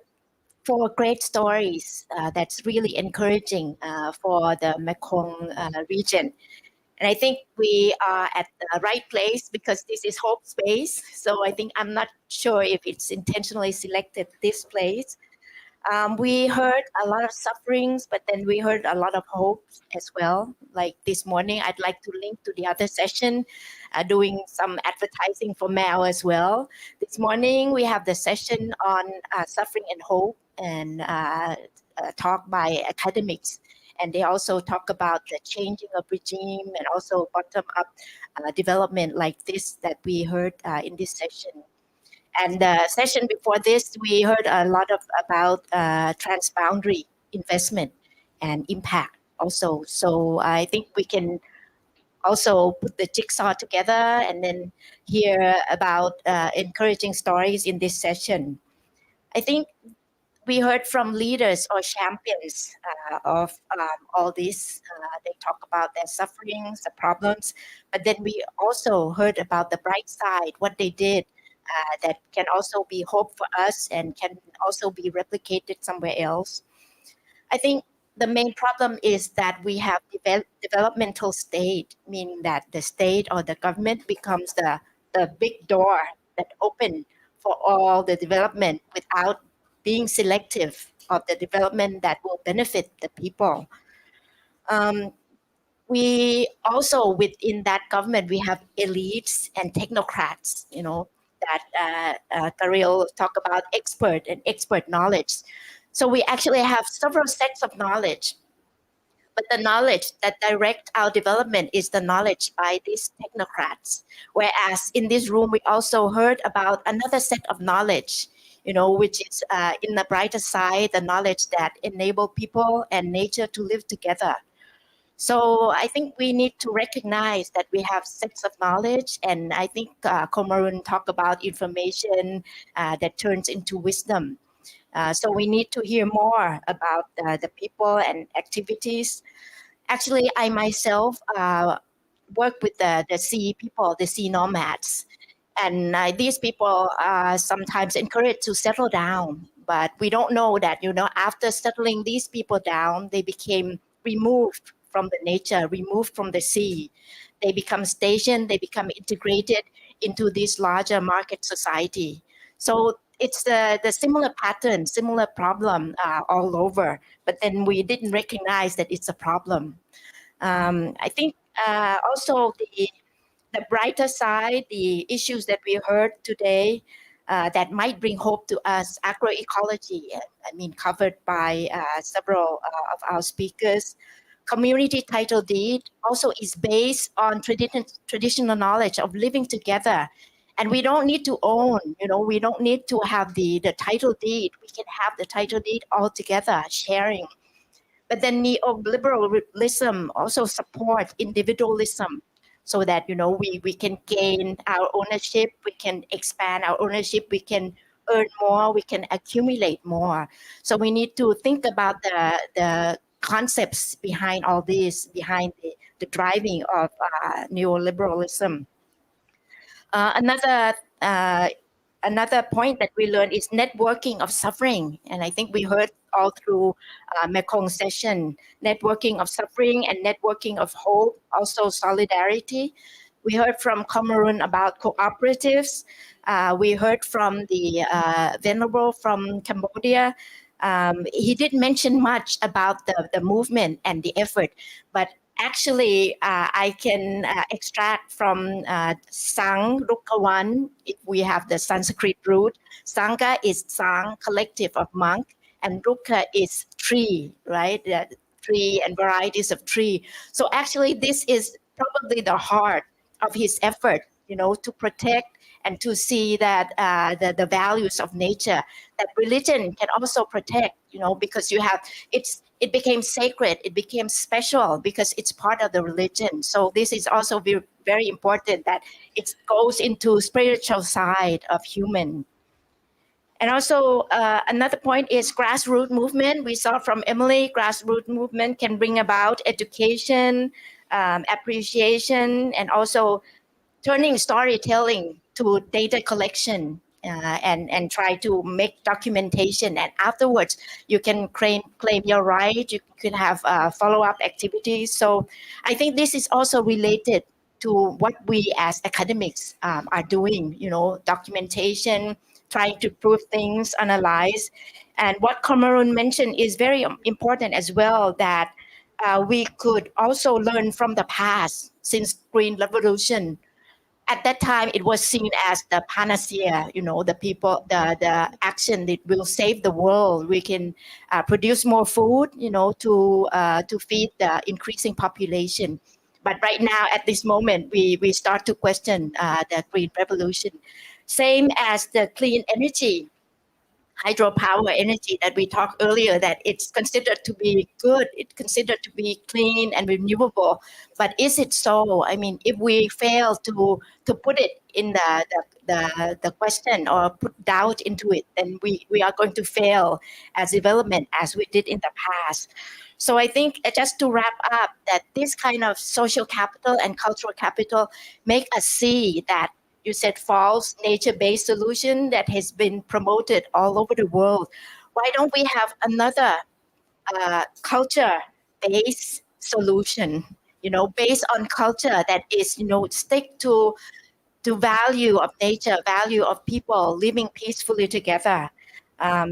4 great stories that's really encouraging for the Mekong region. And I think we are at the right place because this is Hope Space. So I think I'm not sure if it's intentionally selected this place. We heard a lot of sufferings, but then we heard a lot of hope as well. Like this morning, I'd like to link to the other session, doing some advertising for Mel as well. This morning, we have the session on suffering and hope and talk by academics. And they also talk about the changing of regime and also bottom-up development like this that we heard in this session. And the session before this, we heard a lot about transboundary investment and impact also. So I think we can also put the jigsaw together and then hear about encouraging stories in this session. I think we heard from leaders or champions of all this. They talk about their sufferings, the problems, but then we also heard about the bright side, what they did that can also be hope for us and can also be replicated somewhere else. I think the main problem is that we have developmental state, meaning that the state or the government becomes the big door that open for all the development without being selective of the development that will benefit the people. We also, within that government, we have elites and technocrats, that Karil talk about expert and expert knowledge. So we actually have several sets of knowledge, but the knowledge that direct our development is the knowledge by these technocrats. Whereas in this room, we also heard about another set of knowledge, which is in the brighter side, the knowledge that enable people and nature to live together. So I think we need to recognize that we have sets of knowledge, and I think Qomarrun talked about information that turns into wisdom. So we need to hear more about the people and activities. Actually, I myself work with the sea people, the sea nomads. And these people are sometimes encouraged to settle down. But we don't know that, after settling these people down, they became removed from the nature, removed from the sea. They become stationed, they become integrated into this larger market society. So it's the similar pattern, similar problem all over, but then we didn't recognize that it's a problem. I think also the brighter side, the issues that we heard today that might bring hope to us, agroecology, covered by several of our speakers. Community title deed also is based on traditional knowledge of living together. And we don't need to own, we don't need to have the title deed. We can have the title deed all together, sharing. But then neoliberalism also supports individualism so that, we can gain our ownership, we can expand our ownership, we can earn more, we can accumulate more. So we need to think about the concepts behind all this, behind the driving of neoliberalism. Another point that we learned is networking of suffering. And I think we heard all through Mekong session, networking of suffering and networking of hope, also solidarity. We heard from Qomarrun about cooperatives. We heard from the Venerable from Cambodia. He didn't mention much about the movement and the effort, but actually, I can extract from Sang, Rukhavoan, if we have the Sanskrit root. Sangha is Sang, collective of monk, and Rukha is tree, right? Tree and varieties of tree. So actually, this is probably the heart of his effort, to protect and to see that the values of nature, that religion can also protect, because it became sacred, it became special because it's part of the religion. So this is also very, very important that it goes into spiritual side of human. And also another point is grassroots movement. We saw from Emily, grassroots movement can bring about education, appreciation, and also turning storytelling to data collection and try to make documentation. And afterwards, you can claim your right. You can have follow-up activities. So I think this is also related to what we as academics are doing, documentation, trying to prove things, analyze. And what Qomarrun mentioned is very important as well, that we could also learn from the past. Since Green Revolution, at that time it was seen as the panacea, the people, the action that will save the world. We can produce more food, to feed the increasing population. But right now, at this moment, we start to question the Green Revolution. Same as the clean energy, hydropower energy that we talked earlier, that it's considered to be good, it's considered to be clean and renewable. But is it so? I mean, if we fail to put it in the question or put doubt into it, then we are going to fail as development as we did in the past. So I think just to wrap up, that this kind of social capital and cultural capital make us see that you said false nature-based solution that has been promoted all over the world. Why don't we have another culture-based solution, based on culture that is, stick to value of nature, value of people living peacefully together.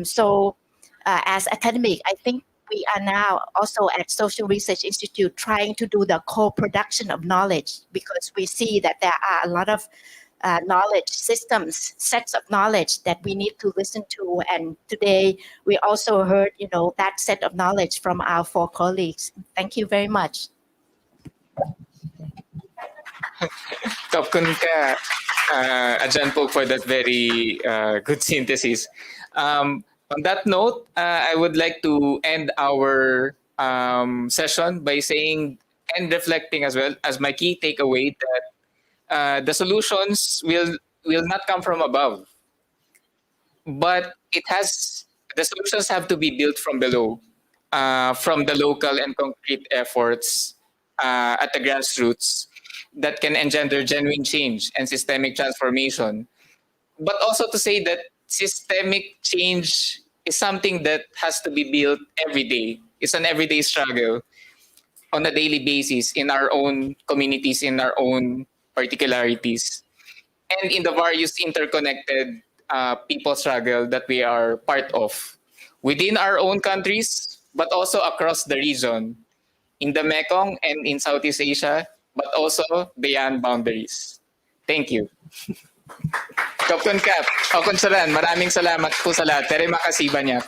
So as academic, I think we are now also at Social Research Institute trying to do the co-production of knowledge, because we see that there are a lot of knowledge systems, sets of knowledge that we need to listen to. And today we also heard, that set of knowledge from our 4 colleagues. Thank you very much. ขอบคุณค่ะ อาจารย์ Pog, for that very good synthesis. On that note, I would like to end our session by saying and reflecting as well as my key takeaway that the solutions will not come from above, but the solutions have to be built from below, from the local and concrete efforts at the grassroots that can engender genuine change and systemic transformation. But also to say that systemic change is something that has to be built every day. It's an everyday struggle on a daily basis in our own communities, in our own particularities, and in the various interconnected people struggle that we are part of within our own countries, but also across the region, in the Mekong and in Southeast Asia, but also beyond boundaries. Thank you. Kapkun Kap, Okun Saran, maraming salamat po sa lahat. Terima kasih banyak.